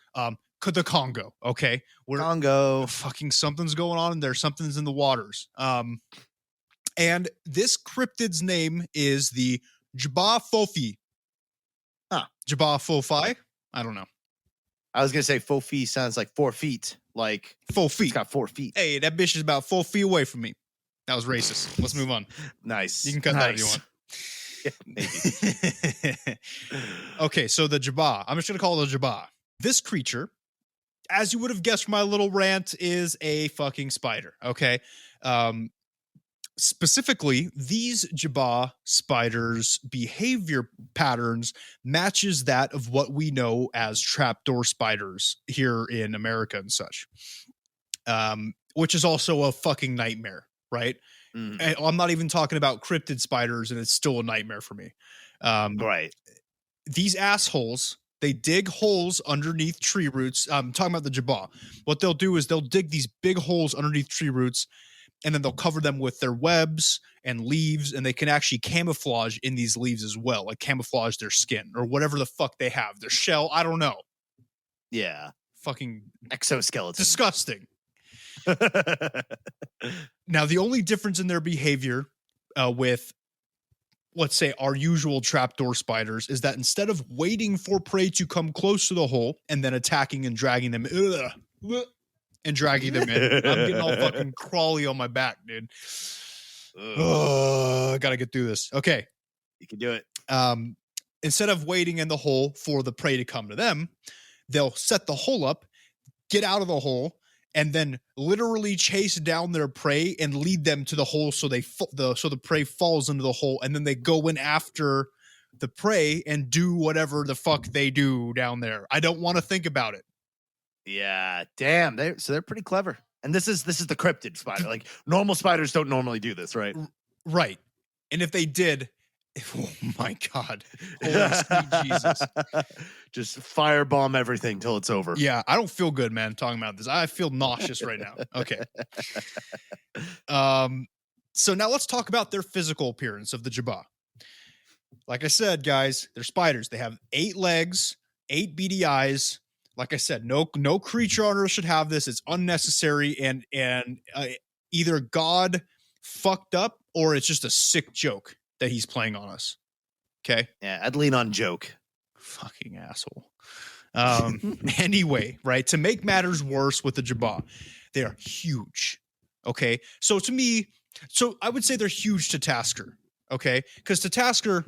The Congo, okay? Congo. Fucking something's going on in there. Something's in the waters. And this cryptid's name is the Jaba Fofi. Jaba Fofi? I don't know. I was gonna say Fofi sounds like 4 feet. Like 4 feet. It's got 4 feet. Hey, that bitch is about 4 feet away from me. That was racist. Let's move on. Nice. You can cut that if you want. Yeah, maybe. Okay, so the Jaba. I'm just going to call it a Jaba. This creature, as you would have guessed from my little rant, is a fucking spider, okay? Specifically, these Jaba spiders' behavior patterns matches that of what we know as trapdoor spiders here in America and such, which is also a fucking nightmare, right? And I'm not even talking about cryptid spiders, and it's still a nightmare for me. Right. These assholes, they dig holes underneath tree roots. I'm talking about the Jaba. What they'll do is they'll dig these big holes underneath tree roots, and then they'll cover them with their webs and leaves, and they can actually camouflage in these leaves as well, like camouflage their skin or whatever the fuck they have, their shell. I don't know. Yeah. Fucking Exoskeleton. disgusting. Now, the only difference in their behavior with, let's say, our usual trapdoor spiders is that instead of waiting for prey to come close to the hole and then attacking and dragging them in, I'm getting all fucking crawly on my back, dude. I gotta get through this. Okay. You can do it. Instead of waiting in the hole for the prey to come to them, they'll set the hole up, get out of the hole, and then literally chase down their prey and lead them to the hole so the prey falls into the hole, and then they go in after the prey and do whatever the fuck they do down there. I don't want to think about it. Yeah, damn. They're pretty clever. And this is the cryptid spider. Like normal spiders don't normally do this, right? Right. And if they did, oh my God. Holy sweet Jesus. Just firebomb everything till it's over. Yeah, I don't feel good, man, talking about this. I feel nauseous right now. Okay. So now let's talk about their physical appearance of the jabba. Like I said, guys, they're spiders. They have 8 legs, 8 beady eyes. Like I said, no creature on Earth should have this. It's unnecessary, and either God fucked up or it's just a sick joke that he's playing on us. Okay? Yeah, I'd lean on joke. Fucking asshole. Anyway, right? To make matters worse with the jabba, they are huge. Okay? So I would say they're huge to Tasker. Okay? Because to Tasker,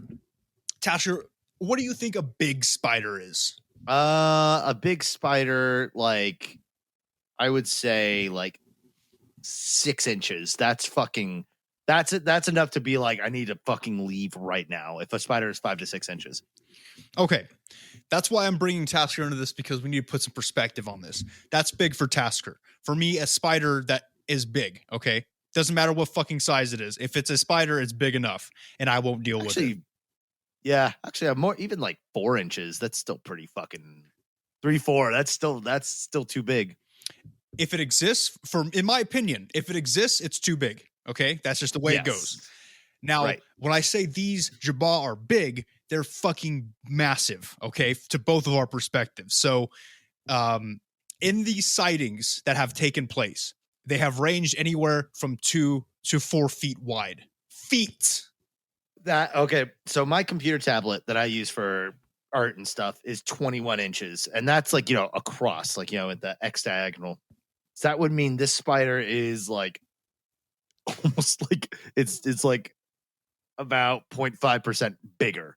what do you think a big spider is? A big spider, like I would say like 6 inches. That's enough to be like, I need to fucking leave right now. If a spider is 5 to 6 inches. Okay. That's why I'm bringing Tasker into this, because we need to put some perspective on this. That's big for Tasker. For me, a spider that is big. Okay. Doesn't matter what fucking size it is. If it's a spider, it's big enough and I won't deal with it. Yeah, actually, I'm more even like 4 inches. That's still pretty fucking 3-4. That's still too big. If it exists, in my opinion, if it exists, it's too big. Okay, that's just the way it goes. Now, when I say these jabba are big, they're fucking massive. Okay, to both of our perspectives. So, in these sightings that have taken place, they have ranged anywhere from 2 to 4 feet wide. Feet. Okay, so my computer tablet that I use for art and stuff is 21 inches, and that's like, across, like, at the X diagonal. So that would mean this spider is like almost like it's like about 0.5% bigger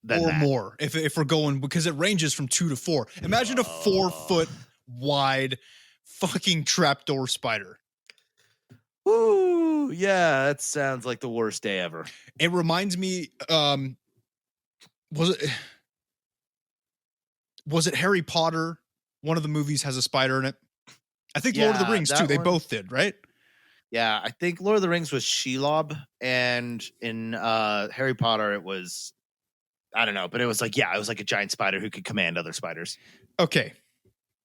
than or that. More if we're going, because it ranges from 2 to 4. Imagine a 4 foot wide fucking trapdoor spider. Woo! Yeah, that sounds like the worst day ever. It reminds me, was it Harry Potter? One of the movies has a spider in it. I think Lord of the Rings too. They both did, right? Yeah, I think Lord of the Rings was Shelob, and in Harry Potter it was, I don't know, but it was like a giant spider who could command other spiders. Okay.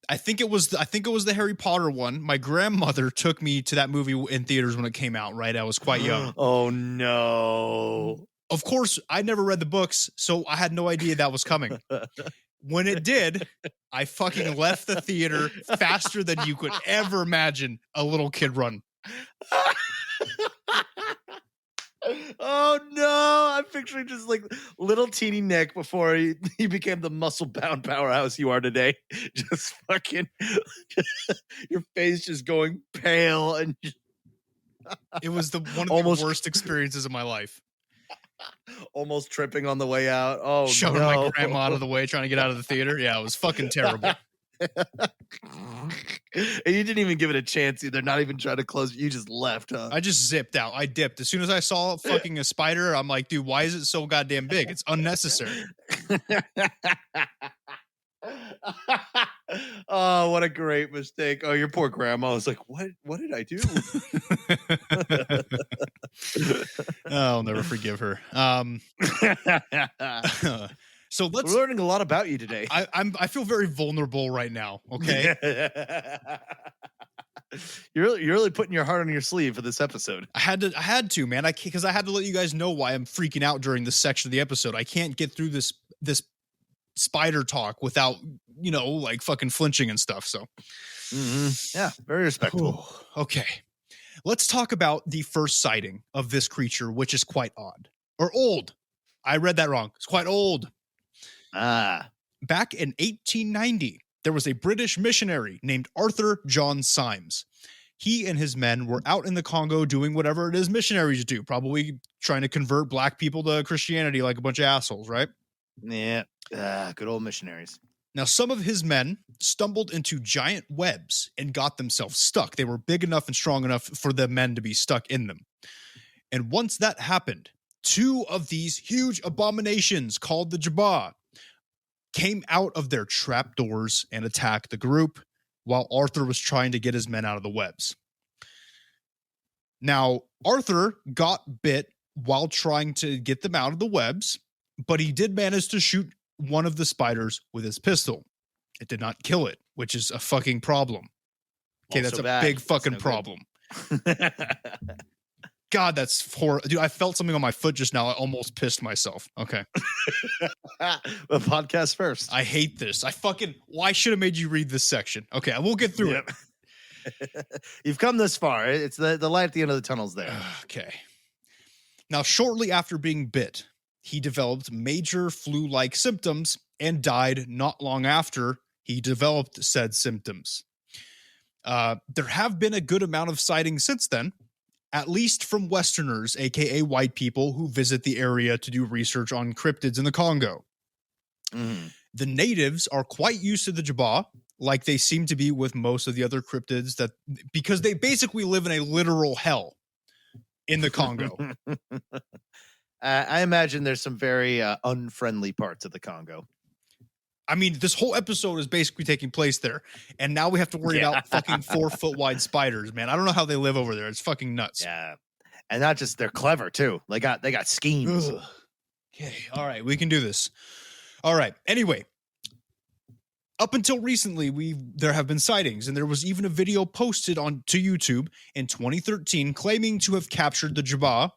I think it was the Harry Potter one. My grandmother took me to that movie in theaters when it came out, right? I was quite young. Oh no. Of course, I never read the books, so I had no idea that was coming. When it did, I fucking left the theater faster than you could ever imagine a little kid run. Oh no, I'm picturing just like little teeny Nick before he became the muscle bound powerhouse you are today. Just fucking your face just going pale, and it was one of the worst experiences of my life. Almost tripping on the way out. Oh, shoving my grandma out of the way trying to get out of the theater. Yeah, it was fucking terrible. And you didn't even give it a chance either. Not even trying to close. You just left, huh? I just zipped out. I dipped. As soon as I saw fucking a spider, I'm like, dude, why is it so goddamn big? It's unnecessary. Oh, what a great mistake. Oh, your poor grandma was like, what did I do? I'll never forgive her. So we're learning a lot about you today. I feel very vulnerable right now. Okay. You're really putting your heart on your sleeve for this episode. I had to, man. Because I had to let you guys know why I'm freaking out during this section of the episode. I can't get through this spider talk without, like fucking flinching and stuff. So, yeah, very respectable. Okay. Let's talk about the first sighting of this creature, which is quite odd or old. I read that wrong. It's quite old. Back in 1890, there was a British missionary named Arthur John Symes. He and his men were out in the Congo doing whatever it is missionaries do, probably trying to convert black people to Christianity like a bunch of assholes, right? Yeah, good old missionaries. Now, some of his men stumbled into giant webs and got themselves stuck. They were big enough and strong enough for the men to be stuck in them. And once that happened, 2 of these huge abominations called the Jabba came out of their trapdoors and attacked the group while Arthur was trying to get his men out of the webs. Now, Arthur got bit while trying to get them out of the webs, but he did manage to shoot one of the spiders with his pistol. It did not kill it, which is a fucking problem. Okay, that's a big fucking problem. God, that's horrible. Dude, I felt something on my foot just now. I almost pissed myself. Okay. The podcast first. I hate this. Why should have made you read this section? Okay, we'll get through it. You've come this far. It's the light at the end of the tunnel's there. Okay. Now, shortly after being bit, he developed major flu-like symptoms and died not long after he developed said symptoms. There have been a good amount of sightings since then, at least from Westerners, aka white people who visit the area to do research on cryptids in the Congo. The natives are quite used to the Jabba, like they seem to be with most of the other cryptids, because they basically live in a literal hell in the Congo. I imagine there's some very unfriendly parts of the Congo. I mean, this whole episode is basically taking place there, and now we have to worry about fucking 4-foot wide spiders, man. I don't know how they live over there. It's fucking nuts. Yeah, and not just they're clever too. They got schemes. Ugh. Okay, all right, we can do this. All right. Anyway, up until recently, there have been sightings, and there was even a video posted to YouTube in 2013 claiming to have captured the Jabba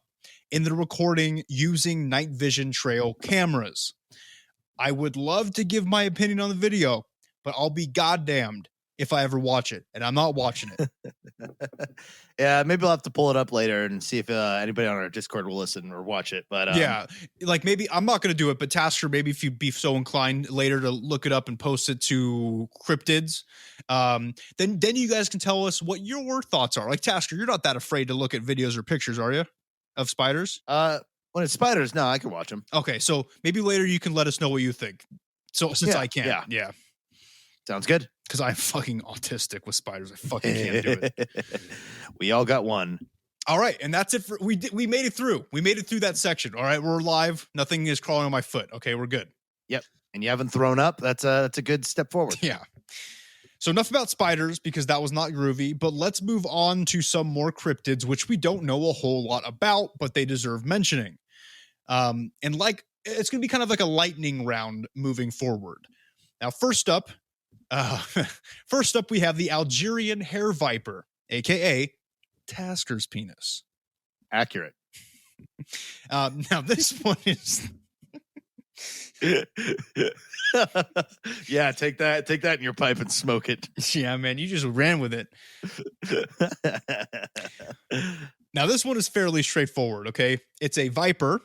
in the recording using night vision trail cameras. I would love to give my opinion on the video, but I'll be goddamned if I ever watch it, and I'm not watching it. Yeah, maybe I'll have to pull it up later and see if anybody on our Discord will listen or watch it. But yeah, like maybe I'm not going to do it, but Tasker, maybe if you'd be so inclined later to look it up and post it to Cryptids, then you guys can tell us what your thoughts are. Like Tasker, you're not that afraid to look at videos or pictures, are you, of spiders? When it's spiders, no, I can watch them. Okay, so maybe later you can let us know what you think. So since I can't, yeah. Sounds good. Because I'm fucking autistic with spiders. I fucking can't do it. We all got one. All right, and that's it for we made it through. We made it through that section. All right, we're live. Nothing is crawling on my foot. Okay, we're good. Yep. And you haven't thrown up. That's a good step forward. Yeah. So enough about spiders because that was not groovy, but let's move on to some more cryptids, which we don't know a whole lot about, but they deserve mentioning. And like it's going to be kind of like a lightning round moving forward. Now, first up, we have the Algerian hair viper, aka Tasker's penis. Accurate. Now this one is. Yeah, take that in your pipe and smoke it. Yeah, man, you just ran with it. Now this one is fairly straightforward. Okay, it's a viper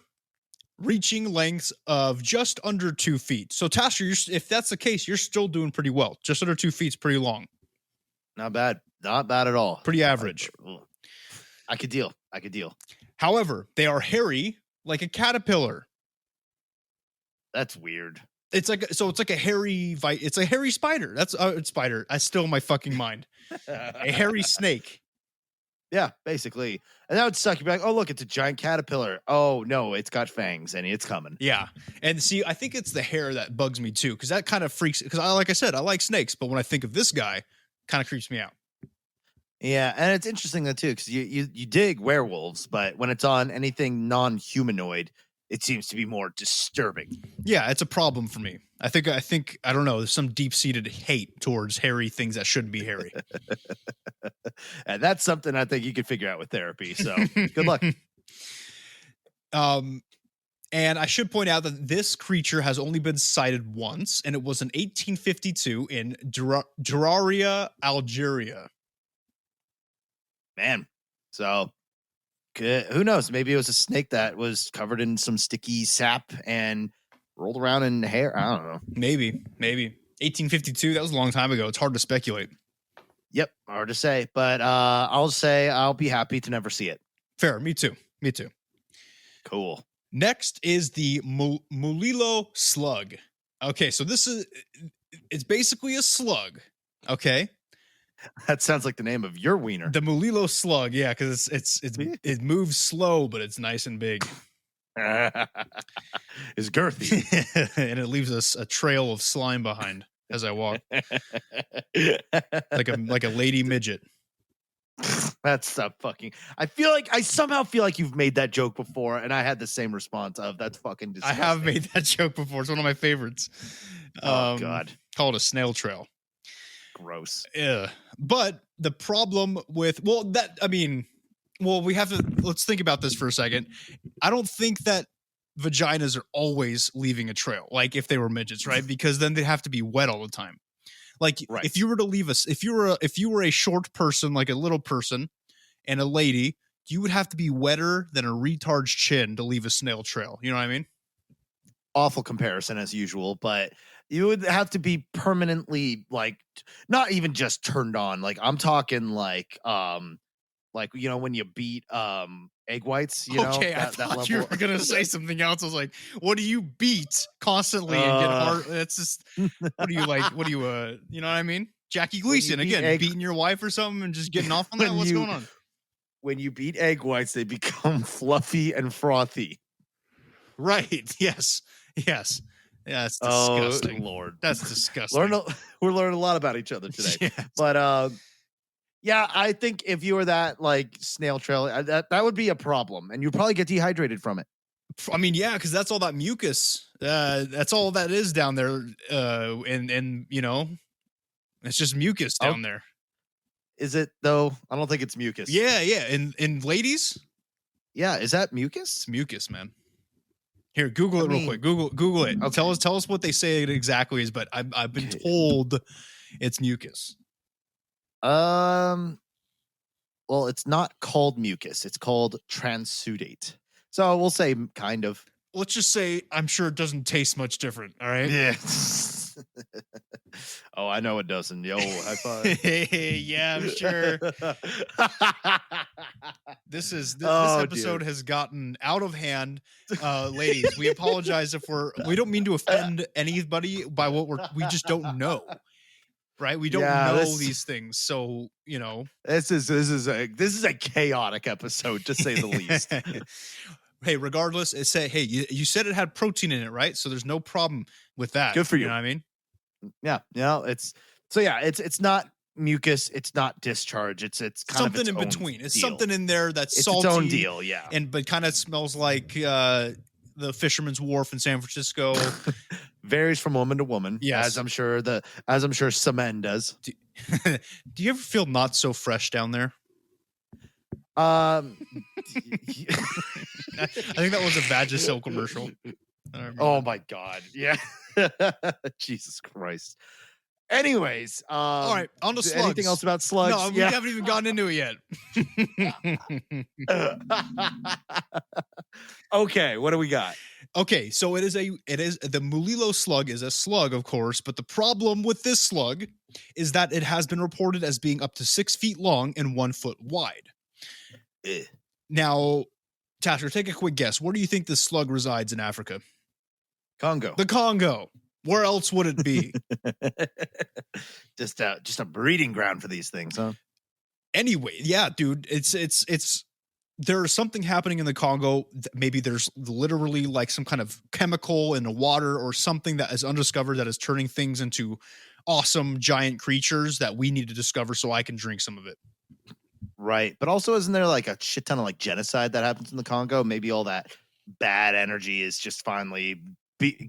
reaching lengths of just under 2 feet. So Tasker, if that's the case, you're still doing pretty well. Just under 2 feet is pretty long. Not bad at all. Pretty average. I could deal. However, they are hairy like a caterpillar. That's weird. It's like a hairy it's a hairy spider. That's a spider. I still in my fucking mind. A hairy snake. Yeah, basically. And that would suck. You'd be like, oh, look, it's a giant caterpillar. Oh, no, it's got fangs and it's coming. Yeah. And see, I think it's the hair that bugs me too, because that kind of freaks, because like I said, I like snakes, but when I think of this guy, it kind of creeps me out. Yeah, and it's interesting though too, because you dig werewolves, but when it's on anything non-humanoid, it seems to be more disturbing. Yeah, it's a problem for me. I think I don't know, there's some deep-seated hate towards hairy things that shouldn't be hairy. And that's something I think you could figure out with therapy. So good luck. And I should point out that this creature has only been sighted once, and it was in 1852 in Duraria, Algeria. Man. So who knows? Maybe it was a snake that was covered in some sticky sap and rolled around in hair. I don't know. Maybe 1852. That was a long time ago. It's hard to speculate. Yep, hard to say, but I'll say I'll be happy to never see it. Fair. Me too. Cool. Next is the Mulilo slug. Okay, so it's basically a slug. Okay. That sounds like the name of your wiener. The Mulilo slug, yeah, because it moves slow, but it's nice and big. It's girthy. And it leaves us a trail of slime behind as I walk. like a lady midget. That's a fucking. I somehow feel like you've made that joke before, and I had the same response of that's fucking disgusting. I have made that joke before. It's one of my favorites. Oh God. Called a snail trail. Gross. Yeah. But the problem with let's think about this for a second. I don't think that vaginas are always leaving a trail, like if they were midgets, right? Because then they'd have to be wet all the time. Like right. if you were to leave us, if you were a short person, like a little person and a lady, you would have to be wetter than a retard's chin to leave a snail trail. You know what I mean? Awful comparison as usual, but you would have to be permanently like not even just turned on. Like I'm talking like when you beat egg whites, you know. Okay, I thought you were gonna say something else. I was like, what do you beat constantly and get hard? That's just what do you you know what I mean? Jackie Gleason again, beating your wife or something and just getting off on that. What's going on? When you beat egg whites, they become fluffy and frothy. Right. Yes. Yeah, it's disgusting. Oh, Lord. That's disgusting. We're learning a lot about each other today. Yes. But yeah, I think if you were that like snail trail, that would be a problem, and you'd probably get dehydrated from it. I mean, yeah, because that's all that mucus. That's all that is down there, and you know, it's just mucus down there. Is it though? I don't think it's mucus. Yeah. In ladies, yeah, is that mucus? It's mucus, man. Here, Google it real quick. Google it. Okay. Tell us what they say it exactly is. But I've been told it's mucus. Well, it's not called mucus. It's called transudate. So we'll say kind of. Let's just say I'm sure it doesn't taste much different. All right. Yeah. Oh, I know it doesn't. Yo, high five. Yeah, I'm sure. This episode has gotten out of hand. Ladies, we apologize if we don't mean to offend anybody by we just don't know. Right? We don't know these things. So, you know. This is a chaotic episode, to say the least. Hey, regardless, you said it had protein in it, right? So there's no problem with that. Good for you. You know what I mean? Yeah. It's not mucus, it's not discharge. It's kind something of in between. It's deal. Something in there that's salty. Its own deal, yeah. But kind of smells like the Fisherman's Wharf in San Francisco. Varies from woman to woman. Yes. As I'm sure Semen does. Do you ever feel not so fresh down there? I think that was a Vagisil commercial. Oh my God. Yeah. Jesus Christ. Anyways, all right, on to slugs. Anything else about slugs? No, we haven't even gotten into it yet. Okay, what do we got? Okay, so it is the Mulilo slug is a slug, of course, but the problem with this slug is that it has been reported as being up to 6 feet long and 1 foot wide. Now, Tasker, take a quick guess. Where do you think this slug resides in Africa? Congo. The Congo. Where else would it be? just a breeding ground for these things, huh? Anyway, yeah, dude, it's there's something happening in the Congo. Maybe there's literally like some kind of chemical in the water or something that is undiscovered that is turning things into awesome giant creatures that we need to discover so I can drink some of it. Right. But also, isn't there like a shit ton of like genocide that happens in the Congo? Maybe all that bad energy is just finally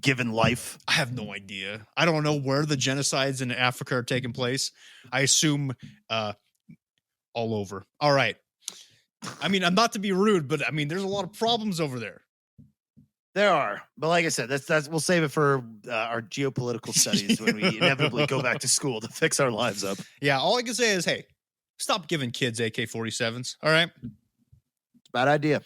given life. I have no idea. I don't know where the genocides in Africa are taking place. I assume all over. All right. I mean, I'm not to be rude, but I mean, there's a lot of problems over there. There are, but like I said, that's we'll save it for our geopolitical studies when we inevitably go back to school to fix our lives up. Yeah, all I can say is, hey, stop giving kids AK-47s. All right. It's a bad idea.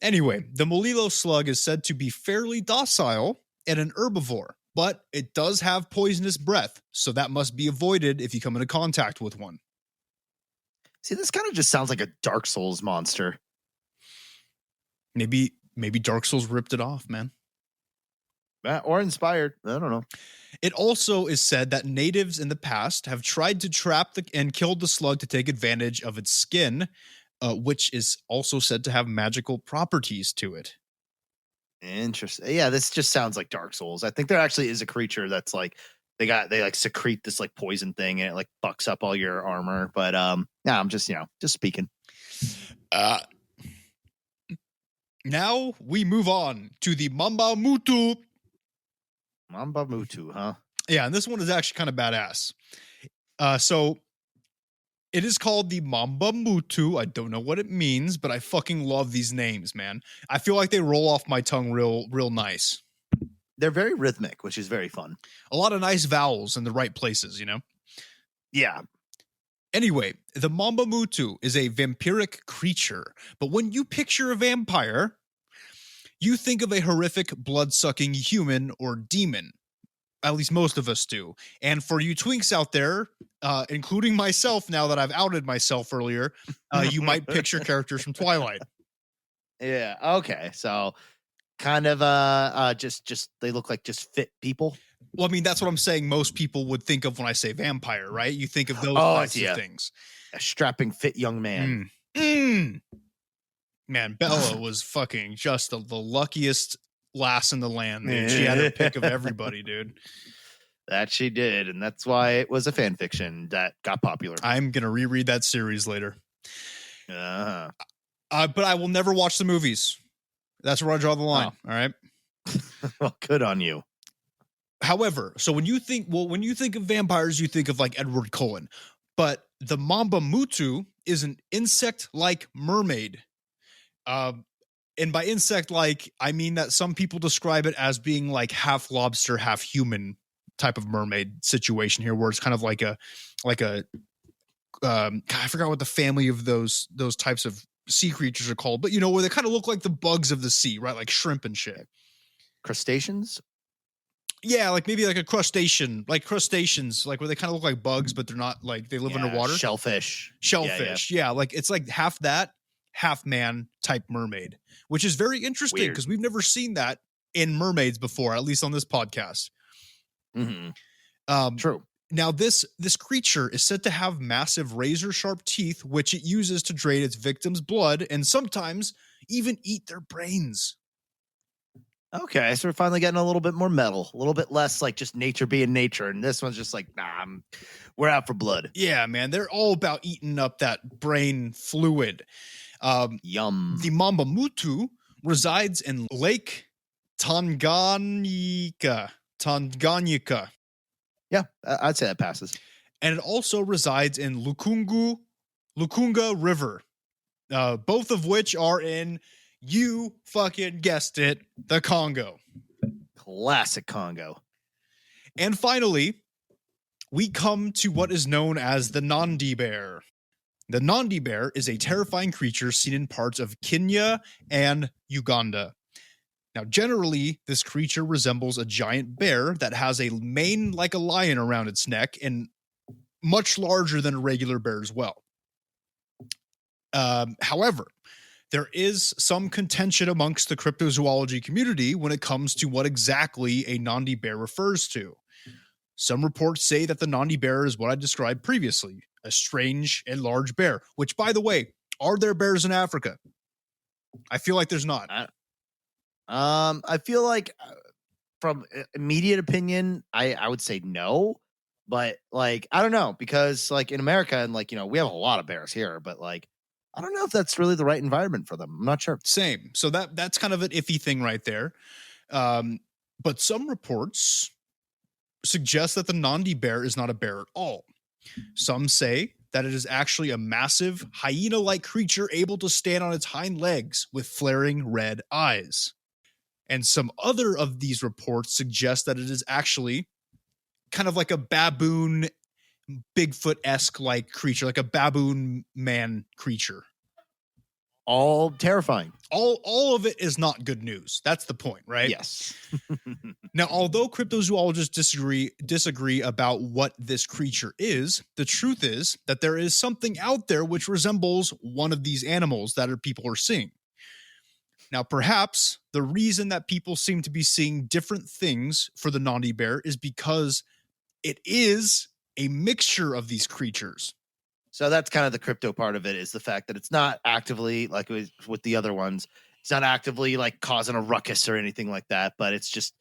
Anyway, the Molilo slug is said to be fairly docile and an herbivore, but it does have poisonous breath, so that must be avoided if you come into contact with one. See, this kind of just sounds like a Dark Souls monster. Maybe Dark Souls ripped it off, man. Or inspired. I don't know. It also is said that natives in the past have tried to trap and kill the slug to take advantage of its skin, which is also said to have magical properties to it. Interesting. Yeah, this just sounds like Dark Souls. I think there actually is a creature that's like they like secrete this like poison thing and it like fucks up all your armor. But yeah, I'm just just speaking. Now we move on to the Mamba Mutu. Mamba Mutu, huh? Yeah, and this one is actually kind of badass. So it is called the Mamba Mutu. I don't know what it means, but I fucking love these names, man. I feel like they roll off my tongue real nice. They're very rhythmic, which is very fun. A lot of nice vowels in the right places, you know? Yeah. Anyway, the Mamba Mutu is a vampiric creature, but when you picture a vampire, you think of a horrific blood-sucking human or demon. At least most of us do. And for you twinks out there, including myself now that I've outed myself earlier, you might picture characters from Twilight. Yeah, okay. So kind of just they look like just fit people. Well, I mean, that's what I'm saying most people would think of when I say vampire, right? You think of those types of things. A strapping, fit young man. Man, Bella was fucking just the luckiest lass in the land, dude. She had her pick of everybody, dude. That she did, and that's why it was a fan fiction that got popular. I'm going to reread that series later. Uh-huh. But I will never watch the movies. That's where I draw the line, all right? Well, good on you. However, so when you think of vampires, you think of like Edward Cullen. But the Mamba Mutu is an insect-like mermaid. And by insect-like, I mean that some people describe it as being like half lobster, half human type of mermaid situation here, where it's kind of like a God, I forgot what the family of those types of sea creatures are called, but you know, where they kind of look like the bugs of the sea, right? Like shrimp and shit. Crustaceans? Yeah, like maybe like a crustacean, like crustaceans, like where they kind of look like bugs, but they're not, like they live underwater. Shellfish. Yeah. Like it's like half that, half man type mermaid, which is very interesting because we've never seen that in mermaids before, at least on this podcast. Mm-hmm. True. Now, this creature is said to have massive razor-sharp teeth, which it uses to drain its victims' blood and sometimes even eat their brains. Okay, so we're finally getting a little bit more metal, a little bit less like just nature being nature, and this one's just like, nah, we're out for blood. Yeah, man, they're all about eating up that brain fluid. Yum. The Mamba Mutu resides in Lake Tanganyika. Yeah, I'd say that passes. And it also resides in Lukunga River, both of which are in, you fucking guessed it, the Congo. Classic Congo. And finally, we come to what is known as the Nandi bear. The Nandi bear is a terrifying creature seen in parts of Kenya and Uganda. Now, generally, this creature resembles a giant bear that has a mane like a lion around its neck and much larger than a regular bear as well. However, there is some contention amongst the cryptozoology community when it comes to what exactly a Nandi bear refers to. Some reports say that the Nandi bear is what I described previously, a strange and large bear, which, by the way, are there bears in Africa? I feel like there's not. I feel like from immediate opinion, I would say no, but like, I don't know, because like in America and like, you know, we have a lot of bears here, but like, I don't know if that's really the right environment for them. I'm not sure. Same. So that's kind of an iffy thing right there. But some reports suggest that the Nandi bear is not a bear at all. Some say that it is actually a massive hyena-like creature able to stand on its hind legs with flaring red eyes. And some other of these reports suggest that it is actually kind of like a baboon, Bigfoot-esque like creature, like a baboon man creature. All terrifying. All of it is not good news. That's the point, right? Yes. Now, although cryptozoologists disagree about what this creature is, the truth is that there is something out there which resembles one of these animals that people are seeing. Now, perhaps the reason that people seem to be seeing different things for the Nandi bear is because it is a mixture of these creatures. So that's kind of the crypto part of it, is the fact that it's not actively, like it was with the other ones, it's not actively like causing a ruckus or anything like that, but it's just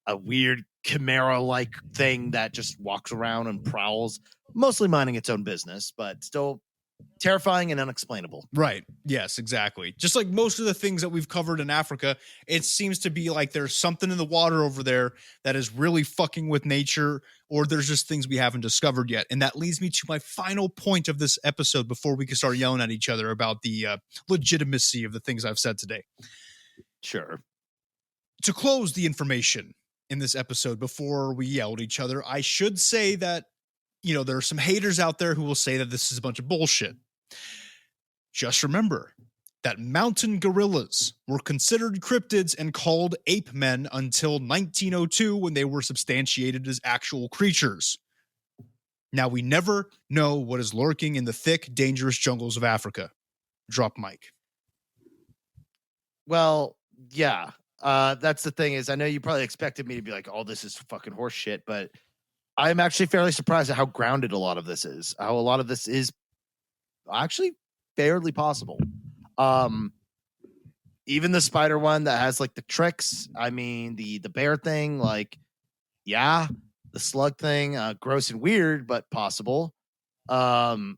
a weird chimera-like thing that just walks around and prowls, mostly minding its own business, but still terrifying and unexplainable. Right. Yes, exactly. Just like most of the things that we've covered in Africa, it seems to be like there's something in the water over there that is really fucking with nature, or there's just things we haven't discovered yet. And that leads me to my final point of this episode before we can start yelling at each other about the legitimacy of the things I've said today. Sure. To close the information in this episode before we yell at each other, I should say that, you know, there are some haters out there who will say that this is a bunch of bullshit. Just remember that mountain gorillas were considered cryptids and called ape men until 1902, when they were substantiated as actual creatures. Now, we never know what is lurking in the thick, dangerous jungles of Africa. Drop mic. Well, yeah. That's the thing, is I know you probably expected me to be like, oh, this is fucking horse shit, but I'm actually fairly surprised at how grounded a lot of this is. How a lot of this is actually fairly possible. Even the spider one that has like the tricks. I mean, the bear thing, like, yeah, the slug thing, gross and weird, but possible. Blood-sucking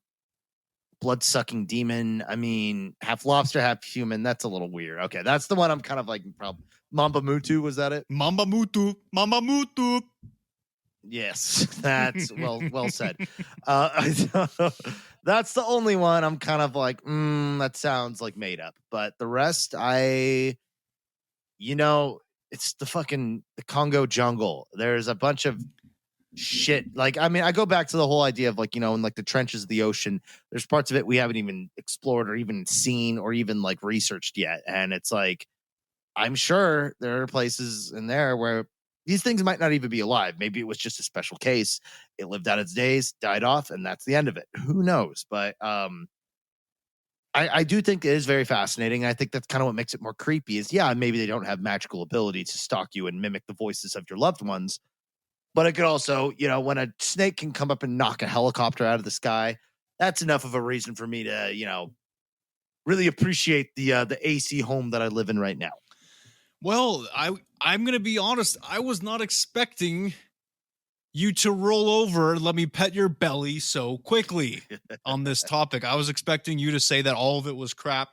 demon. I mean, half lobster, half human. That's a little weird. Okay, that's the one I'm kind of like, probably. Mamba Mutu, was that it? Mamba Mutu. Mamba Mutu. Yes, that's well said. That's the only one I'm kind of like, that sounds like made up. But the rest, it's the Congo jungle. There's a bunch of shit. Like, I mean, I go back to the whole idea of like, in like the trenches of the ocean, there's parts of it we haven't even explored or even seen or even like researched yet. And it's like, I'm sure there are places in there where these things might not even be alive. Maybe it was just a special case. It lived out its days, died off, and that's the end of it. Who knows? But I do think it is very fascinating. I think that's kind of what makes it more creepy is, yeah, maybe they don't have magical ability to stalk you and mimic the voices of your loved ones. But it could also, when a snake can come up and knock a helicopter out of the sky, that's enough of a reason for me to, really appreciate the AC home that I live in right now. Well, I'm going to be honest. I was not expecting you to roll over and let me pet your belly so quickly on this topic. I was expecting you to say that all of it was crap.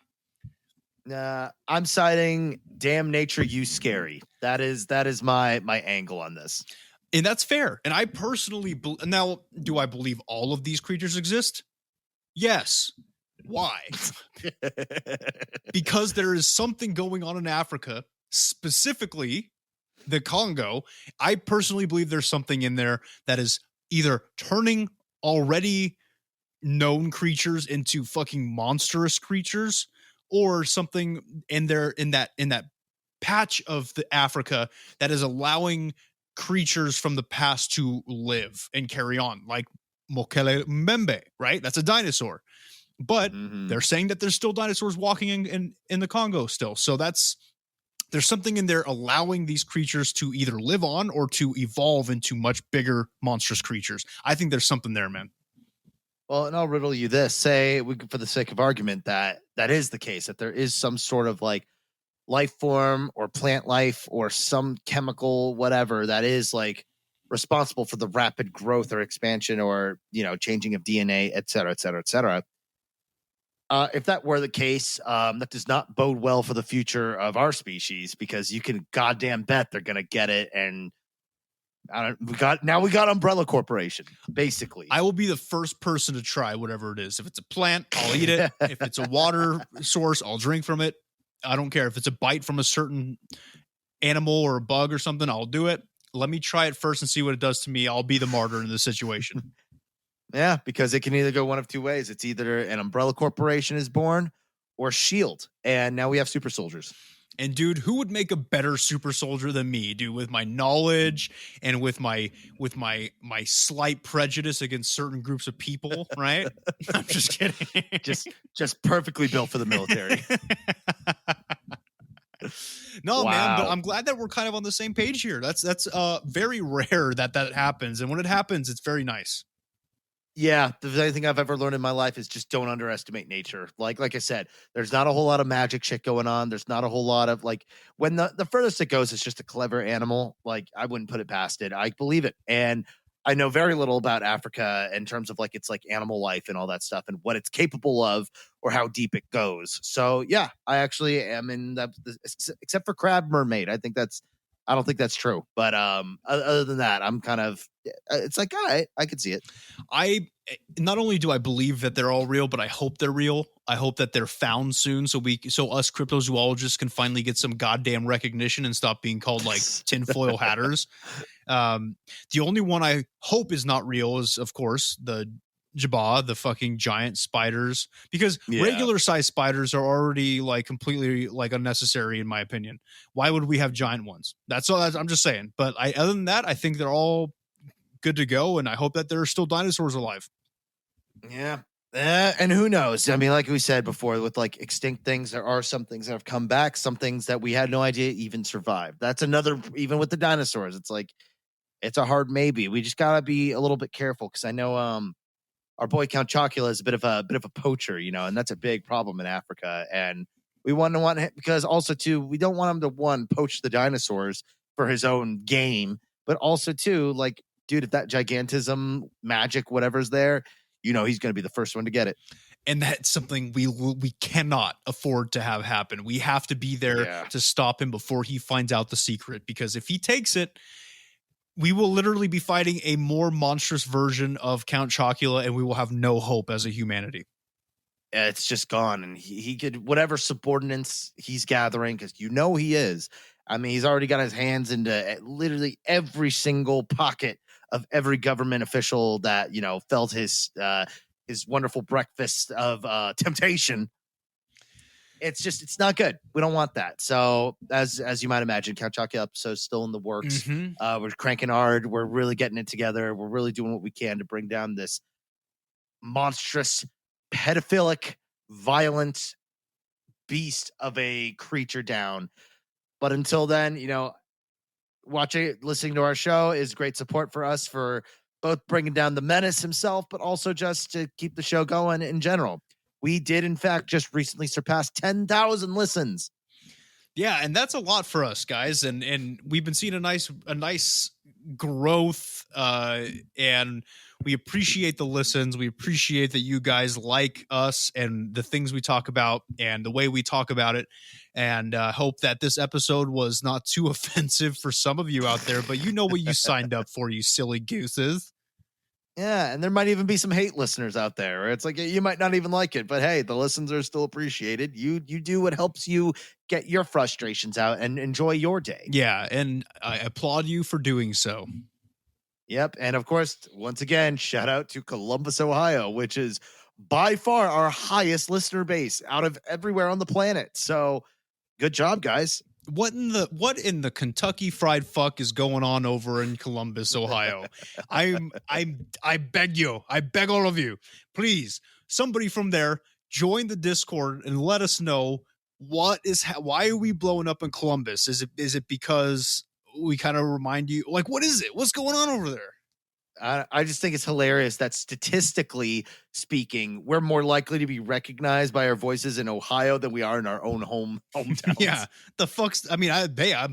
I'm citing damn nature, you scary. That is my angle on this. And that's fair. And I personally, now, do I believe all of these creatures exist? Yes. Why? Because there is something going on in Africa, specifically the Congo. I personally believe there's something in there that is either turning already known creatures into fucking monstrous creatures, or something in that patch of the Africa that is allowing creatures from the past to live and carry on, like Mokele Mbembe, right? That's a dinosaur. But they're saying that there's still dinosaurs walking in the Congo still. So there's something in there allowing these creatures to either live on or to evolve into much bigger monstrous creatures. I think there's something there, man. Well, and I'll riddle you this. Say, for the sake of argument, that is the case, that there is some sort of like life form or plant life or some chemical, whatever, that is like responsible for the rapid growth or expansion or, changing of DNA, et cetera, et cetera, et cetera. If that were the case, that does not bode well for the future of our species, because you can goddamn bet they're going to get it. And we got Umbrella Corporation, basically. I will be the first person to try whatever it is. If it's a plant, I'll eat it. If it's a water source, I'll drink from it. I don't care if it's a bite from a certain animal or a bug or something, I'll do it. Let me try it first and see what it does to me. I'll be the martyr in this situation. Yeah, because it can either go one of two ways. It's either an umbrella corporation is born or Shield, and now we have super soldiers. And dude, who would make a better super soldier than me, dude, with my knowledge and with my slight prejudice against certain groups of people, right? I'm just kidding. just perfectly built for the military. No, Wow. man, but I'm glad that we're kind of on the same page here. That's very rare that happens, and when it happens, it's very nice. Yeah, if there's anything I've ever learned in my life is just don't underestimate nature. Like I said, there's not a whole lot of magic shit going on. There's not a whole lot of like when the furthest it goes is just a clever animal. Like I wouldn't put it past it. I believe it. And I know very little about Africa in terms of like its like animal life and all that stuff and what it's capable of or how deep it goes. So yeah, I actually am in the except for crab mermaid. I don't think that's true. But other than that, I'm kind of it's like I could see it. I not only do I believe that they're all real, but I hope they're real. I hope that they're found soon, so us cryptozoologists can finally get some goddamn recognition and stop being called like tinfoil hatters. The only one I hope is not real is, of course, the Jabba, the fucking giant spiders, because regular size spiders are already like completely like unnecessary in my opinion. Why would we have giant ones? That's all. I'm just saying. But other than that, I think they're all good to go, and I hope that there are still dinosaurs alive. Yeah. And who knows? I mean, like we said before, with like extinct things, there are some things that have come back, some things that we had no idea even survived. That's another, even with the dinosaurs, it's like, it's a hard maybe. We just gotta be a little bit careful because I know our boy Count Chocula is a bit of a poacher, and that's a big problem in Africa. And we want him because also too, we don't want him to poach the dinosaurs for his own game, but also too, like, dude, if that gigantism, magic, whatever's there, he's going to be the first one to get it. And that's something we cannot afford to have happen. We have to be there to stop him before he finds out the secret, because if he takes it, we will literally be fighting a more monstrous version of Count Chocula, and we will have no hope as a humanity. It's just gone, and he could, whatever subordinates he's gathering, because he is. I mean, he's already got his hands into literally every single pocket of every government official that felt his wonderful breakfast of temptation. It's not good. We don't want that. So as you might imagine, Count Chocula episode's still in the works. Mm-hmm. We're cranking hard. We're really getting it together. We're really doing what we can to bring down this monstrous, pedophilic, violent beast of a creature down. But until then, listening to our show is great support for us for both bringing down the menace himself, but also just to keep the show going in general. We did, in fact, just recently surpass 10,000 listens. Yeah, and that's a lot for us, guys. And we've been seeing a nice growth, and we appreciate the listens. We appreciate that you guys like us and the things we talk about and the way we talk about it. And hope that this episode was not too offensive for some of you out there, but you know what you signed up for, you silly gooses. Yeah, and there might even be some hate listeners out there. Where it's like you might not even like it, but hey, the listens are still appreciated. You do what helps you get your frustrations out and enjoy your day. Yeah, and I applaud you for doing so. Yep, and of course, once again, shout out to Columbus, Ohio, which is by far our highest listener base out of everywhere on the planet. So, good job, guys. What in the Kentucky fried fuck is going on over in Columbus, Ohio? I beg you, I beg all of you, please, somebody from there, join the Discord and let us know why are we blowing up in Columbus? Is it because we kind of remind you, like, what is it? What's going on over there? I just think it's hilarious that statistically speaking, we're more likely to be recognized by our voices in Ohio than we are in our own hometowns. Yeah, the fuck's. I mean, I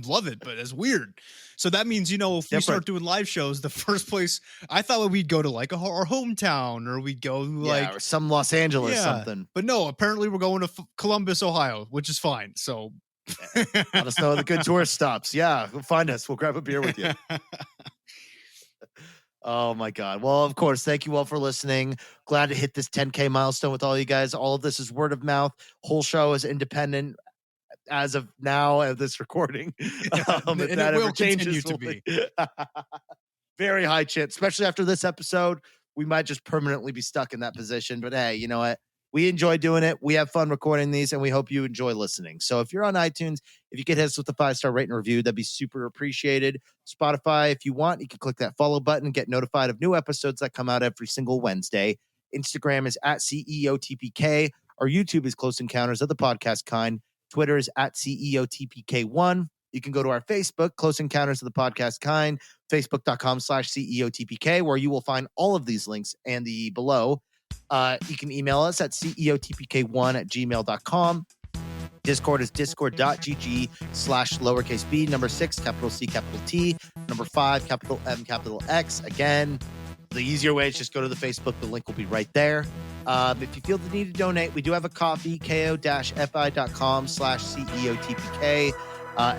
love it, but it's weird. So that means if we start doing live shows, the first place I thought we'd go to like our hometown, or we'd go or some Los Angeles something. But no, apparently we're going to Columbus, Ohio, which is fine. So let us know the good tourist stops. Yeah, find us. We'll grab a beer with you. Oh my God. Well, of course, thank you all for listening. Glad to hit this 10K milestone with all you guys. All of this is word of mouth. Whole show is independent. as of now of this recording. And If it that will ever changes, continue to we'll very high chance, especially after this episode. We might just permanently be stuck in that position. But hey, you know what? We enjoy doing it. We have fun recording these, and we hope you enjoy listening. So if you're on iTunes, if you could hit us with a 5-star rating and review, that'd be super appreciated. Spotify, if you want, you can click that follow button and get notified of new episodes that come out every single Wednesday. Instagram is at CEOTPK. Our YouTube is Close Encounters of the Podcast Kind. Twitter is at CEOTPK1. You can go to our Facebook, Close Encounters of the Podcast Kind, facebook.com/CEOTPK, where you will find all of these links and the below. You can email us at ceotpk1@gmail.com. Discord is discord.gg/lowercase b, number 6, capital C, capital T, number 5, capital M, capital X. Again, the easier way is just go to the Facebook. The link will be right there. If you feel the need to donate, we do have a coffee, ko-fi.com/CEOTPK.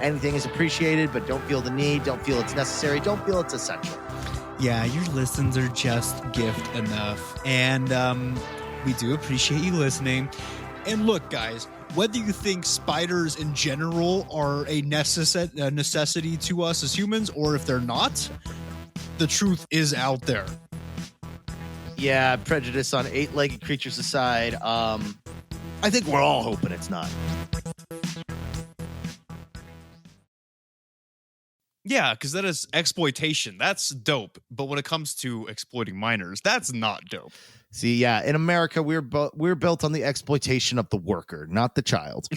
Anything is appreciated, but don't feel the need, don't feel it's necessary, don't feel it's essential. Yeah, your listens are just gift enough. And we do appreciate you listening. And look, guys, whether you think spiders in general are a necessity to us as humans, or if they're not, the truth is out there. Yeah, prejudice on 8-legged creatures aside, I think we're all hoping it's not. Yeah, because that is exploitation. That's dope. But when it comes to exploiting minors, that's not dope. See, yeah, in America, we're built on the exploitation of the worker, not the child.